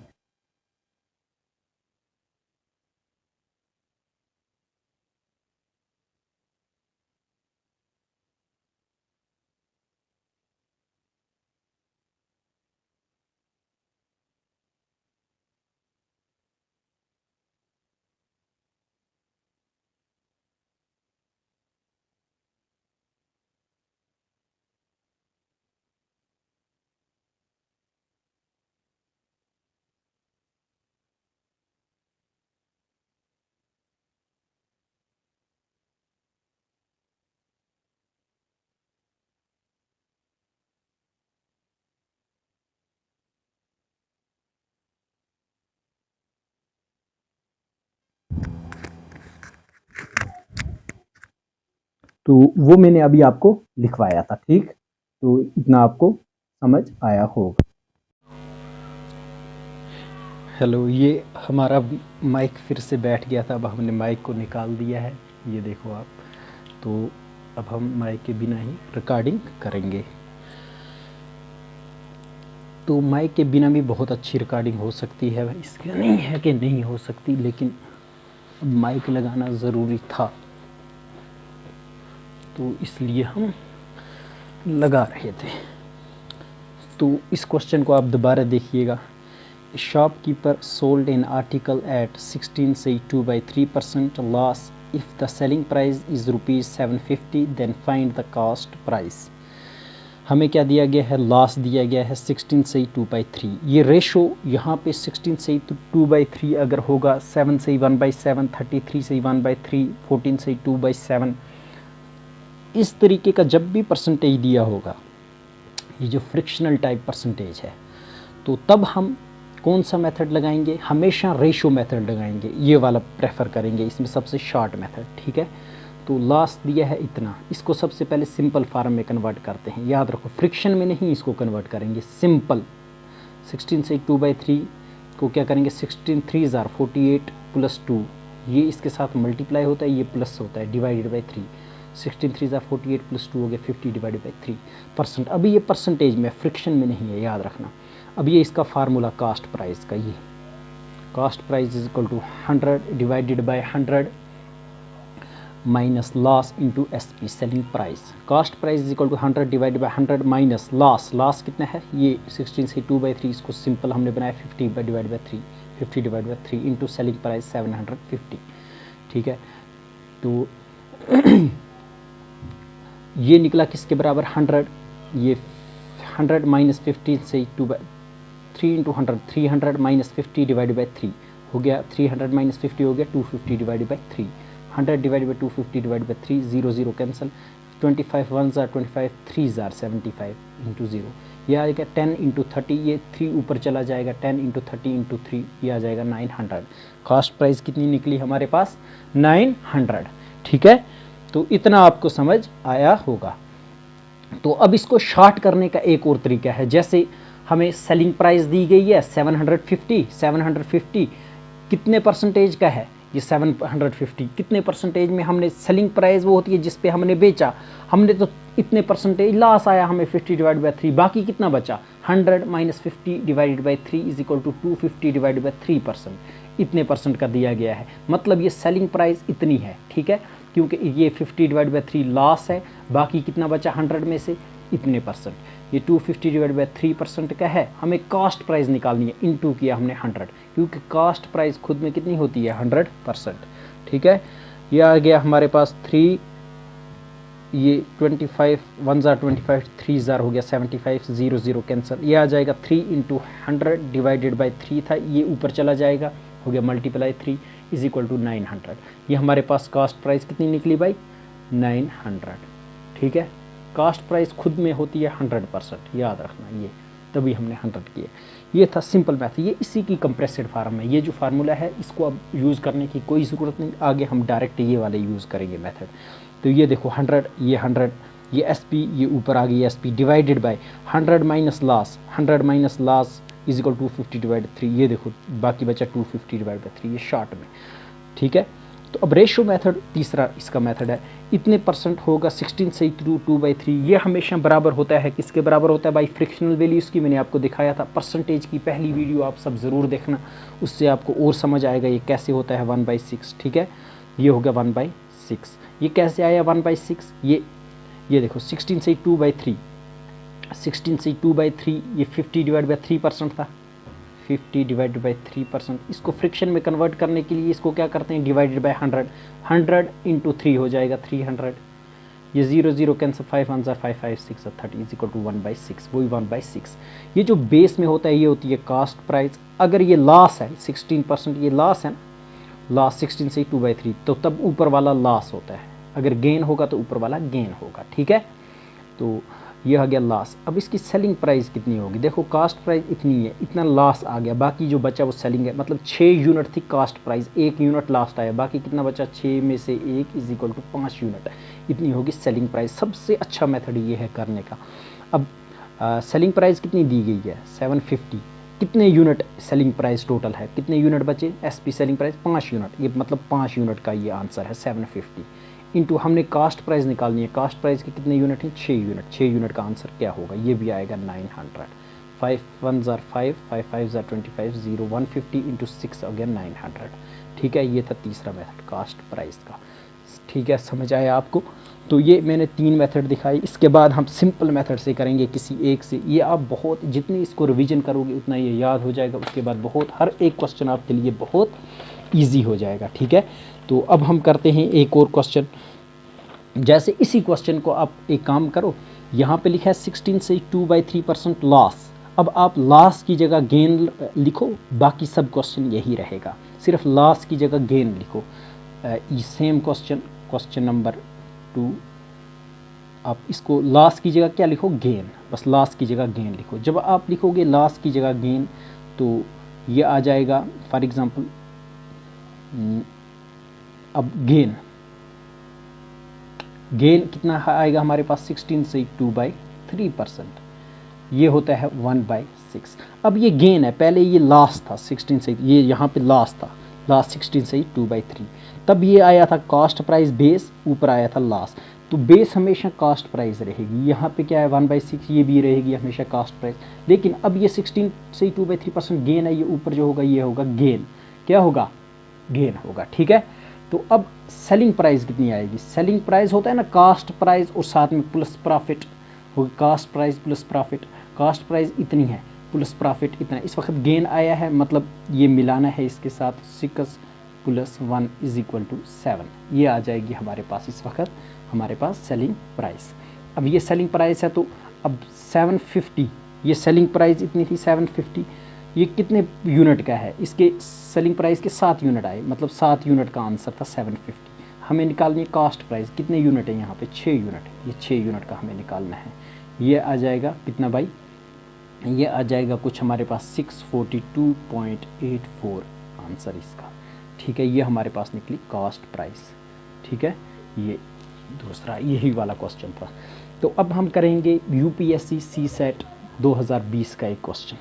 तो वो मैंने अभी आपको लिखवाया था, ठीक, तो इतना आपको समझ आया होगा। हेलो, ये हमारा माइक फिर से बैठ गया था, अब हमने माइक को निकाल दिया है, ये देखो आप। तो अब हम माइक के बिना ही रिकॉर्डिंग करेंगे। तो माइक के बिना भी बहुत अच्छी रिकॉर्डिंग हो सकती है, इसका नहीं है कि नहीं हो सकती, लेकिन माइक लगाना ज़रूरी था तो इसलिए हम लगा रहे थे। तो इस क्वेश्चन को आप दोबारा देखिएगा। Shopkeeper sold an article at 16 से 2/3% loss if the selling price is ₹750 then find the cost price. हमें क्या दिया गया है, लॉस दिया गया है 16 से 2/3। ये रेशो यहाँ पे 16 से 2/3 अगर होगा, 7 से 1/7, 33 से 1/3, 14 से 2/7, इस तरीके का जब भी परसेंटेज दिया होगा, ये जो फ्रिक्शनल टाइप परसेंटेज है, तो तब हम कौन सा मेथड लगाएंगे, हमेशा रेशो मेथड लगाएंगे, ये वाला प्रेफर करेंगे, इसमें सबसे शॉर्ट मेथड, ठीक है। तो लॉस दिया है इतना, इसको सबसे पहले सिंपल फार्म में कन्वर्ट करते हैं, याद रखो फ्रिक्शन में नहीं इसको कन्वर्ट करेंगे, सिंपल 16 से 2/3 को क्या करेंगे, 16 3 जार 48 प्लस 2, ये इसके साथ मल्टीप्लाई होता है, ये प्लस होता है, डिवाइडेड बाई 3, 16 3 जार 48 प्लस 2 हो गया 50 डिवाइडेड बाई 3%। अभी ये परसेंटेज में, फ्रिक्शन में नहीं है, याद रखना। अब ये इसका फार्मूला कॉस्ट प्राइस का, ये cost price is equal to 100 divided by 100 minus loss into SP selling price. Cost price is equal to 100 divided by 100 minus loss कितना है, ये 16 से 2/3, इसको सिंपल हमने बनाया 50 divide by 3, 50 divide by 3 into selling price 750। ठीक है, तो ये निकला किसके बराबर 100, ये 100 माइनस 50 से 3 इंटू 100, 300 माइनस 50 डिवाइड बाई 3 हो गया, 300 माइनस 50 हो गया 250 divide by 3, 100 divide by 250 divide by 3, 0 0 cancel, 25 1 jar 25, 3 jar 75 into 0, ये आ जाएगा 10 इंटू 30, ये 3 ऊपर चला जाएगा, 10 इंटू 30 इंटू 3, ये आ जाएगा 900। कॉस्ट प्राइस कितनी निकली हमारे पास 900। ठीक है, तो इतना आपको समझ आया होगा। तो अब इसको शॉर्ट करने का एक और तरीका है, जैसे हमें सेलिंग प्राइस दी गई है 750 कितने परसेंटेज का है, ये 750 कितने परसेंटेज में हमने सेलिंग प्राइस वो होती है जिस पे हमने बेचा, हमने तो इतने परसेंटेज लॉस आया हमें 50 डिवाइड बाई 3, बाकी कितना बचा 100 minus 50 divided by 3 is equal to 250 divided by 3%, इतने परसेंट का दिया गया है, मतलब ये सेलिंग प्राइस इतनी है। ठीक है, क्योंकि ये 50 डिवाइड बाई 3 लॉस है, बाकी कितना बचा 100 में से इतने परसेंट, ये 250 डिवाइड बाई 3% का है, हमें कॉस्ट प्राइस निकालनी है, इनटू किया हमने 100, क्योंकि कॉस्ट प्राइस खुद में कितनी होती है 100%। ठीक है, ये आ गया हमारे पास 3, ये 25 1 जार 25, 3 जार हो गया 75, 0 0 कैंसिल, ये आ जाएगा 3 इंटू 100 डिवाइडेड बाई 3 था, ये ऊपर चला जाएगा, हो गया मल्टीप्लाई 3 इज इक्वल टू 900। ये हमारे पास कॉस्ट प्राइस कितनी निकली भाई 900। ठीक है, कॉस्ट प्राइस खुद में होती है 100%, याद रखना, ये तभी हमने 100 किया। ये था सिंपल मैथ, ये इसी की कंप्रेस्ड फार्म है, ये जो फार्मूला है इसको अब यूज़ करने की कोई ज़रूरत नहीं, आगे हम डायरेक्ट ये वाले यूज़ करेंगे मेथड। तो ये देखो 100, ये 100, ये एसपी, ये ऊपर आ गई SP divided by 100 minus loss, 100 minus loss is equal 250 divide 3, ये देखो बाकी बचा 250 डिवाइड बाई 3, ये शॉर्ट में। ठीक है, तो अब रेशो मेथड तीसरा इसका मेथड है, इतने परसेंट होगा 16 से 2/3, ये हमेशा बराबर होता है, किसके बराबर होता है भाई फ्रिक्शनल वैल्यूज़ की, मैंने आपको दिखाया था परसेंटेज की पहली वीडियो, आप सब ज़रूर देखना, उससे आपको और समझ आएगा ये कैसे होता है 1/6। ठीक है, ये हो गया 1/6, ये कैसे आया 1/6, ये देखो 16 से 2/3, 16 से 2/3, ये 50 डिवाइड बाई 3% था, 50 डिवाइड बाई 3%, इसको फ्रिक्शन में कन्वर्ट करने के लिए इसको क्या करते हैं डिवाइडेड बाई 100, 100 इंटू 3 हो जाएगा 300, ये 0 0 कैंसिल, 5 1 जार 5 5 6 30 इज इक्वल टू 1/6, वही 1/6। ये जो बेस में होता है ये होती है कॉस्ट प्राइस, अगर ये लॉस है 16%, ये लॉस है ना, लॉस 16 से 2/3, तो तब ऊपर वाला लॉस होता है, अगर गेन होगा तो ऊपर वाला गेन होगा। ठीक है, तो ये आ गया लॉस। अब इसकी सेलिंग प्राइस कितनी होगी, देखो कॉस्ट प्राइस इतनी है, इतना लॉस आ गया, बाकी जो बचा वो सेलिंग है, मतलब 6 यूनिट थी कॉस्ट प्राइस, 1 यूनिट लास्ट आया, बाकी कितना बचा 6 में से 1 इज इक्वल टू 5 यूनिट, इतनी होगी सेलिंग प्राइस। सबसे अच्छा मेथड ये है करने का। अब सेलिंग प्राइस कितनी दी गई है 750, कितने यूनिट सेलिंग प्राइस टोटल है, कितने यूनिट बचे एसपी सेलिंग प्राइस 5 यूनिट, ये मतलब 5 यूनिट का ये आंसर है 750 इंटू हमने कॉस्ट प्राइस निकालनी है, कॉस्ट प्राइस के कितने यूनिट हैं 6 यूनिट, 6 यूनिट का आंसर क्या होगा, ये भी आएगा 900, 5 1 जार 5 5 5 जार 25, 0 150 इंटू 6 अगेन 900। ठीक है, ये था तीसरा मेथड कॉस्ट प्राइस का। ठीक है, समझ आया आपको। तो ये मैंने 3 मेथड दिखाई, इसके बाद हम सिंपल मेथड से करेंगे किसी एक से, ये आप बहुत जितनी इसको रिवीजन करोगे उतना ये याद हो जाएगा, उसके बाद बहुत हर एक क्वेश्चन आपके लिए बहुत ईजी हो जाएगा। ठीक है, तो अब हम करते हैं एक और क्वेश्चन, जैसे इसी क्वेश्चन को आप एक काम करो, यहाँ पे लिखा है 16 से 2/3% लॉस, अब आप लॉस की जगह गेन लिखो, बाकी सब क्वेश्चन यही रहेगा, सिर्फ लॉस की जगह गेन लिखो। सेम क्वेश्चन नंबर 2, आप इसको लॉस की जगह क्या लिखो गेन, बस लॉस की जगह गेन लिखो। जब आप लिखोगे लॉस की जगह गेन तो ये आ जाएगा, फॉर एग्जांपल अब गेन कितना आएगा हमारे पास 16 से 2/3%, ये होता है 1/6। अब ये गेन है, पहले ये लॉस था 16 से, ये यहाँ पे लॉस था, लॉस 16 से 2/3, तब ये आया था कॉस्ट प्राइस बेस, ऊपर आया था लॉस, तो बेस हमेशा कॉस्ट प्राइस रहेगी, यहाँ पे क्या है 1/6, ये भी रहेगी हमेशा कॉस्ट प्राइस, लेकिन अब ये 16 से 2/3% गेन है, ये ऊपर जो होगा ये होगा गेन, क्या होगा, गेन होगा। ठीक है, तो अब सेलिंग प्राइस कितनी आएगी, सेलिंग प्राइस होता है ना कास्ट प्राइस और साथ में प्लस प्रॉफिट होगी, cost price plus profit, cost price इतनी है प्लस प्रॉफिट इतना, इस वक्त गेन आया है, मतलब ये मिलाना है इसके साथ 6 + 1 = 7, ये आ जाएगी हमारे पास इस वक्त हमारे पास सेलिंग प्राइस। अब ये सेलिंग प्राइस है तो अब 750, ये सेलिंग प्राइस इतनी थी 750, ये कितने यूनिट का है, इसके सेलिंग प्राइस के 7 यूनिट आए, मतलब 7 यूनिट का आंसर था 750। हमें निकालनी है कास्ट प्राइस, कितने यूनिट है यहाँ पे 6 यूनिट, ये 6 यूनिट का हमें निकालना है। ये आ जाएगा कितना भाई, ये आ जाएगा कुछ हमारे पास 642.84 आंसर इसका। ठीक है, ये हमारे पास निकली कास्ट प्राइस। ठीक है, ये दूसरा यही वाला क्वेश्चन था। तो अब हम करेंगे यूपीएससी सीसेट 2020 का एक question,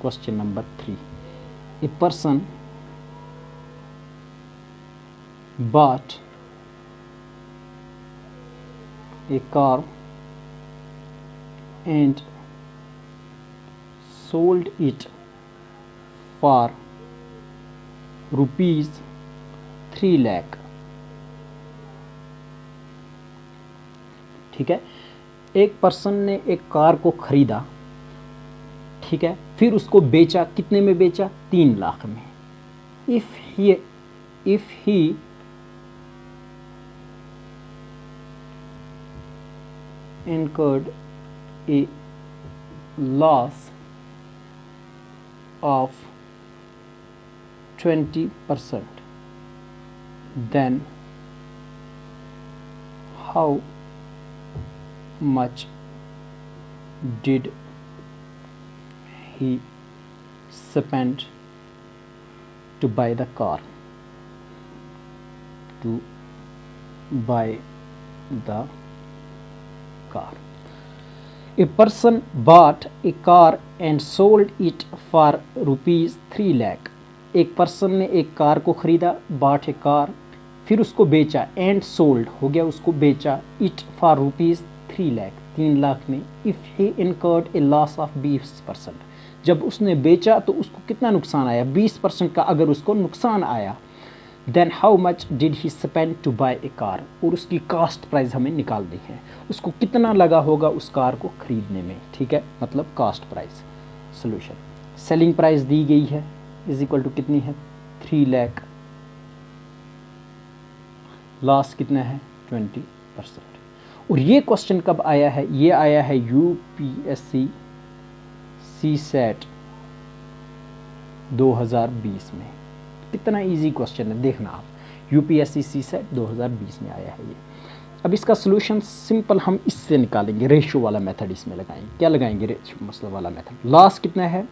question number 3। A person bought a car and sold it for rupees 3 lakh। ठीक है, एक पर्सन ने एक कार को खरीदा, ठीक है, फिर उसको बेचा, कितने में बेचा, 3 लाख में। if he incurred a loss of 20%, then how much did he spend to buy the car? A person bought a car and sold it for rupees 3 lakh। एक पर्सन ने एक कार को खरीदा, bought a car, फिर उसको बेचा, and sold हो गया, उसको बेचा, it for rupees 3 lakh, 3 lakh में। if he incurred a loss of 20%, जब उसने बेचा तो उसको कितना नुकसान आया, 20% का अगर उसको नुकसान आया, then how much did he spend to buy a car, और उसकी कास्ट प्राइस हमें निकालनी है, उसको कितना लगा होगा उस कार को खरीदने में। ठीक है, मतलब cost price. Solution, selling price दी गई है इज इक्वल टू कितनी है, 3 लाख, लॉस कितना है 20%। और ये क्वेश्चन कब आया है, ये आया है यूपीएससी सीसेट 2020 में। कितना इजी क्वेश्चन है, देखना आप, यूपीएससी सीसेट 2020 में आया है ये। अब इसका सॉल्यूशन सिंपल हम इससे निकालेंगे, रेशियो वाला मेथड इसमें लगाएंगे। क्या लगाएंगे, रेशियो मतलब वाला मेथड। लॉस कितना है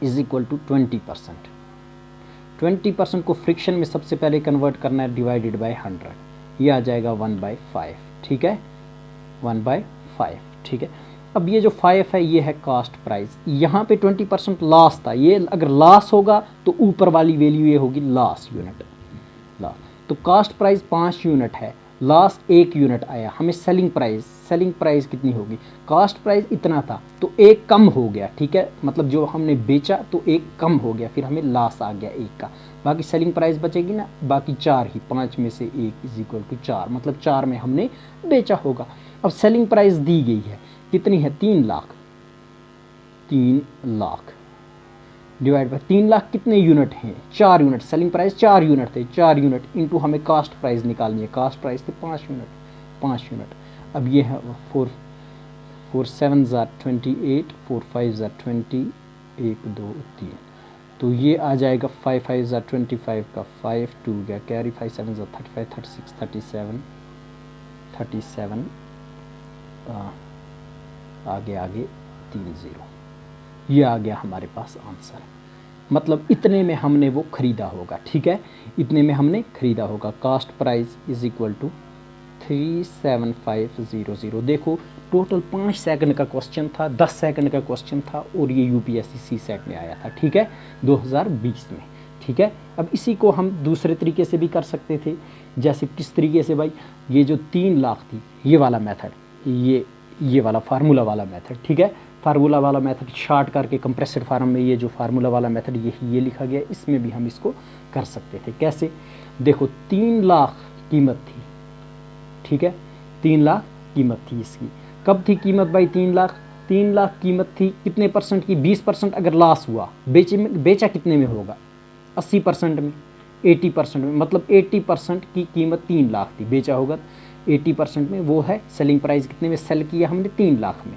इज इक्वल टू 20%। 20% को फ्रिक्शन में सबसे पहले कन्वर्ट करना है, डिवाइडेड बाय 100, ये आ जाएगा 1/5। ठीक है, 1/5। ठीक है, अब ये जो 5 है ये है कास्ट प्राइस, यहाँ पे 20% लॉस था, ये अगर लॉस होगा तो ऊपर वाली वैल्यू ये होगी लॉस यूनिट, लॉस। तो कास्ट प्राइस 5 यूनिट है, लॉस 1 यूनिट आया, हमें सेलिंग प्राइस कितनी होगी, कास्ट प्राइस इतना था तो 1 कम हो गया। ठीक है, मतलब जो हमने बेचा तो 1 कम हो गया, फिर हमें लॉस आ गया 1 का, बाकी सेलिंग प्राइस बचेगी ना, बाकी 4 ही, 5 में से 1 इज इक्वल टू 4, मतलब 4 में हमने बेचा होगा। अब सेलिंग प्राइस दी गई है कितनी है, 3 लाख, 3 लाख डिवाइड बाय 3 लाख कितने यूनिट हैं, 4 यूनिट, सेलिंग प्राइस 4 यूनिट थे, 4 यूनिट इंटू हमें कास्ट प्राइस निकालनी है, कास्ट प्राइस थे 5 यूनिट। अब ये है 4 7 = 28, 4 5 = 20, 1 2 3, तो ये आ जाएगा 5 5 = 25 का 5, 2 गया कैरी, 5 7 = 35, 36, 37 आगे 3 0, ये आ गया हमारे पास आंसर। मतलब इतने में हमने वो ख़रीदा होगा। ठीक है, इतने में हमने ख़रीदा होगा। Cost price is equal to 37500। देखो टोटल 5 सेकंड का क्वेश्चन था, 10 सेकंड का क्वेश्चन था, और ये यूपीएससी सीसेट में आया था। ठीक है, 2020 में। ठीक है, अब इसी को हम दूसरे तरीके से भी कर सकते थे, जैसे किस तरीके से भाई, ये जो 3 लाख थी, ये वाला मेथड, ये वाला फार्मूला वाला मेथड। ठीक है, फार्मूला वाला मेथड शॉर्ट करके कंप्रेस्ड फार्म में ये जो फार्मूला वाला मेथड ये लिखा गया, इसमें भी हम इसको कर सकते थे। कैसे? देखो 3 लाख कीमत थी, ठीक है, 3 लाख कीमत थी इसकी। कब थी कीमत भाई 3 लाख? 3 लाख कीमत थी, कितने परसेंट की? 20% अगर लॉस हुआ, बेचा कितने में होगा? 80% में, 80% में, मतलब 80% की कीमत 3 लाख थी, बेचा होगा 80% में, वो है सेलिंग प्राइस। कितने में सेल किया हमने? 3 लाख में।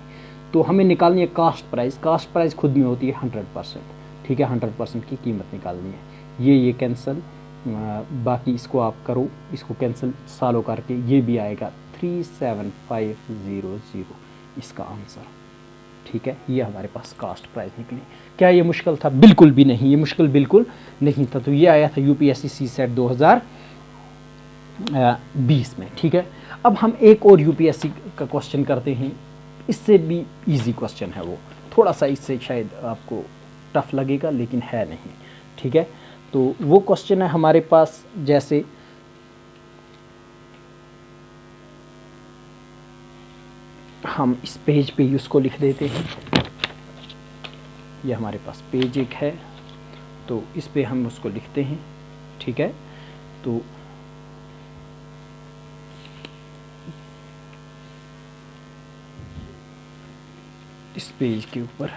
तो हमें निकालनी है कास्ट प्राइस। कास्ट प्राइस खुद में होती है 100%, ठीक है, 100% की कीमत निकालनी है। ये कैंसिल, बाकी इसको आप करो, इसको कैंसिल सालों करके, ये भी आएगा 37500 इसका आंसर, ठीक है। ये हमारे पास कास्ट प्राइस निकली। क्या ये मुश्किल था? बिल्कुल भी नहीं, ये मुश्किल बिल्कुल नहीं था। तो ये आया था यूपीएससी सीसेट 2020 में, ठीक है। अब हम एक और यूपीएससी का क्वेश्चन करते हैं, इससे भी इजी क्वेश्चन है वो, थोड़ा सा इससे शायद आपको टफ लगेगा लेकिन है नहीं, ठीक है। तो वो क्वेश्चन है हमारे पास, जैसे हम इस पेज पे उसको लिख देते हैं। ये हमारे पास पेज एक है, तो इस पे हम उसको लिखते हैं, ठीक है। तो इस पेज के ऊपर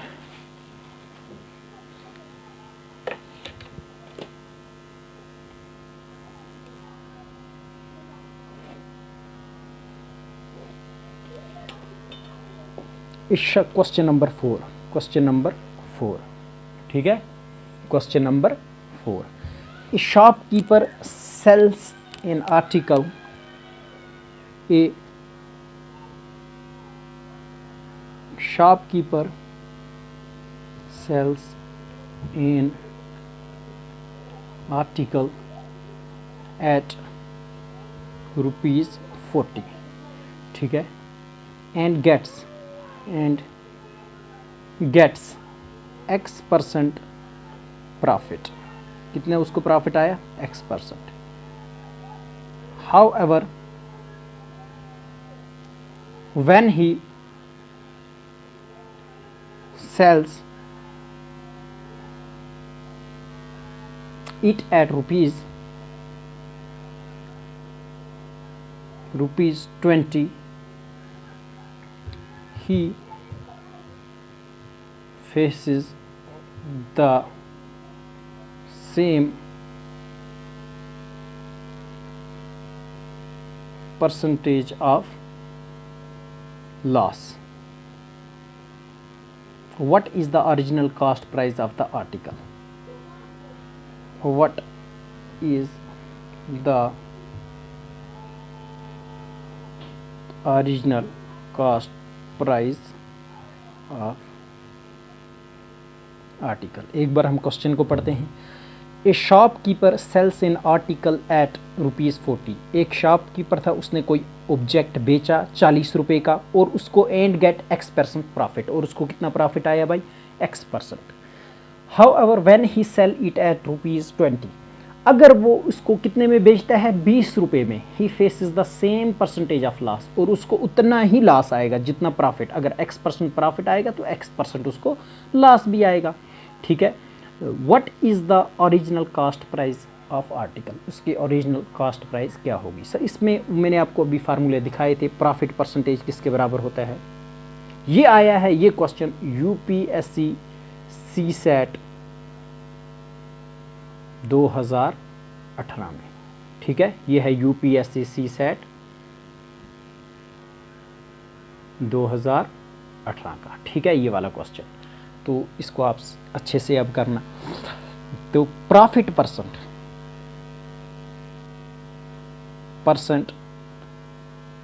क्वेश्चन नंबर 4, क्वेश्चन नंबर 4, ठीक है। Question number 4, a shopkeeper sells an article, a shopkeeper sells an article at ₹40, ठीक है, and gets X% प्रॉफिट। कितने उसको प्रॉफिट आया? X%। However, when he sells it at rupees 20, he faces the same percentage of loss. What is the original cost price of the article? What is the original cost price of article? एक बार हम क्वेश्चन को पढ़ते हैं। A shopkeeper sells an article at ₹40। एक शॉपकीपर था, उसने कोई ऑब्जेक्ट बेचा 40 रुपये का, और उसको एंड गेट X% प्रॉफिट, और उसको कितना प्रॉफिट आया भाई? X%। However when he sell it at ₹20, अगर वो उसको कितने में बेचता है? 20 रुपये में, he faces the same percentage of loss, और उसको उतना ही लॉस आएगा जितना प्रॉफिट। अगर X% प्रॉफिट आएगा तो X% उसको लॉस भी आएगा, ठीक है। What is the original cost price of article? उसकी ओरिजिनल कॉस्ट प्राइस क्या होगी? सर इसमें मैंने आपको अभी फार्मूले दिखाए थे, प्रॉफिट परसेंटेज किसके बराबर होता है। ये आया है ये क्वेश्चन यूपीएससी सीसेट 2018 में, ठीक है। ये है यूपीएससी सीसेट 2018 का, ठीक है, ये वाला क्वेश्चन। तो इसको आप अच्छे से अब करना। तो profit percent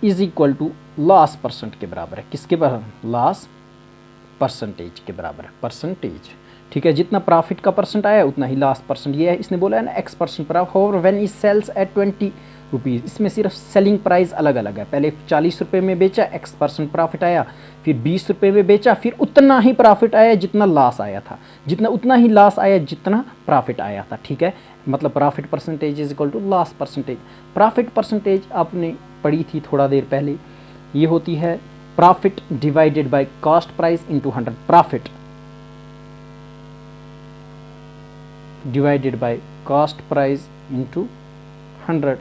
is equal to loss percent के बराबर है। किसके बराबर? लॉस परसेंटेज के बराबर है, परसेंटेज, ठीक है। जितना प्रॉफिट का परसेंट आया उतना ही लॉस परसेंट। ये है, इसने बोला है ना X% profit. However when he sells at 20 rupees, इसमें सिर्फ सेलिंग प्राइस अलग अलग है। पहले 40 रुपये में बेचा, X% प्रॉफिट आया, फिर 20 रुपये में बेचा, फिर उतना ही प्रॉफिट आया जितना लॉस आया था, उतना ही लॉस आया जितना प्रॉफिट आया था, ठीक है। मतलब profit percentage is equal to loss percentage. Profit percentage आपने पढ़ी थी थोड़ा देर पहले, ये होती है profit divided by cost price into 100, profit divided by cost price into 100,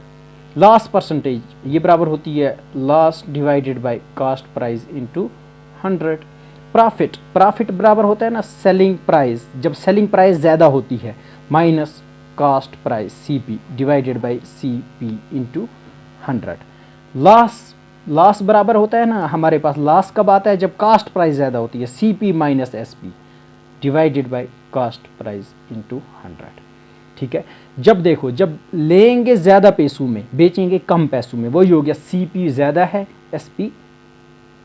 loss percentage ये बराबर होती है loss divided by cost price into 100। Profit, profit बराबर होता है ना सेलिंग प्राइस, जब सेलिंग प्राइस ज़्यादा होती है, minus cost price CP divided by CP into 100। Loss, loss बराबर होता है ना, हमारे पास लॉस कब आता है, जब कॉस्ट प्राइस ज़्यादा होती है, CP minus SP divided by cost price into 100। ठीक है, जब देखो जब लेंगे ज़्यादा पैसों में, बेचेंगे कम पैसों में, वही हो गया CP ज़्यादा है SP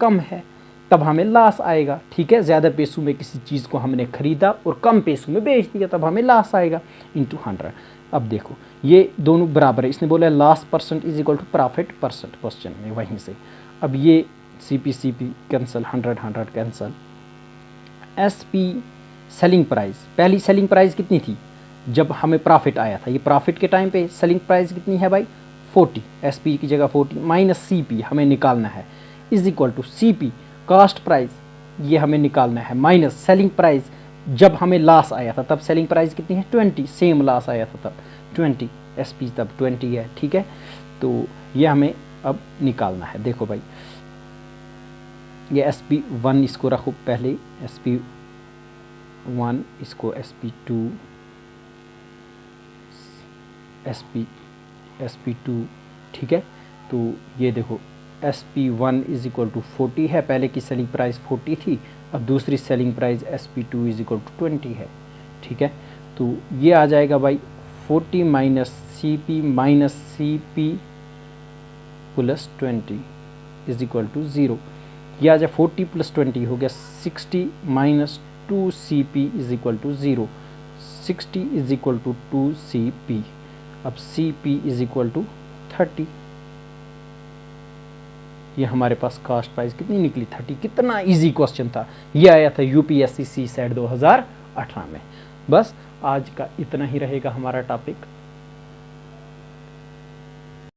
कम है, तब हमें लॉस आएगा। ठीक है, ज़्यादा पैसों में किसी चीज़ को हमने खरीदा और कम पैसों में बेच दिया, तब हमें लॉस आएगा इंटू 100। अब देखो ये दोनों बराबर है, इसने बोला loss percent is equal to profit percent question में, वहीं से अब ये CP cancel, 100 cancel. SP selling price, पहली सेलिंग प्राइस कितनी थी जब हमें प्रॉफिट आया था, ये प्रॉफिट के टाइम पे सेलिंग प्राइस कितनी है भाई 40, SP की जगह 40 माइनस CP हमें निकालना है, is equal to CP cost price ये हमें निकालना है, माइनस सेलिंग प्राइस जब हमें लॉस आया था तब सेलिंग प्राइस कितनी है 20, सेम लॉस आया था तब 20, SP तब 20 है। ठीक है, तो ये हमें अब निकालना है। देखो भाई ये SP1 इसको रखो पहले, SP1 इसको SP2 SP2। ठीक है, तो ये देखो SP1 इज इक्वल टू 40 है, पहले की सेलिंग प्राइस 40 थी, अब दूसरी selling price SP2 is equal to 20 है। ठीक है, तो ये आ जाएगा भाई 40 minus CP plus 20 is equal to 0, ये आ जाए 40 प्लस 20 हो गया 60 minus 2CP is equal to 0, 60 is equal to 2CP। अब CP इज इक्वल टू 30, ये हमारे पास कॉस्ट प्राइस कितनी निकली 30। कितना इजी क्वेश्चन था, ये आया था UPSC CSAT 2018 में। बस आज का इतना ही रहेगा हमारा टॉपिक।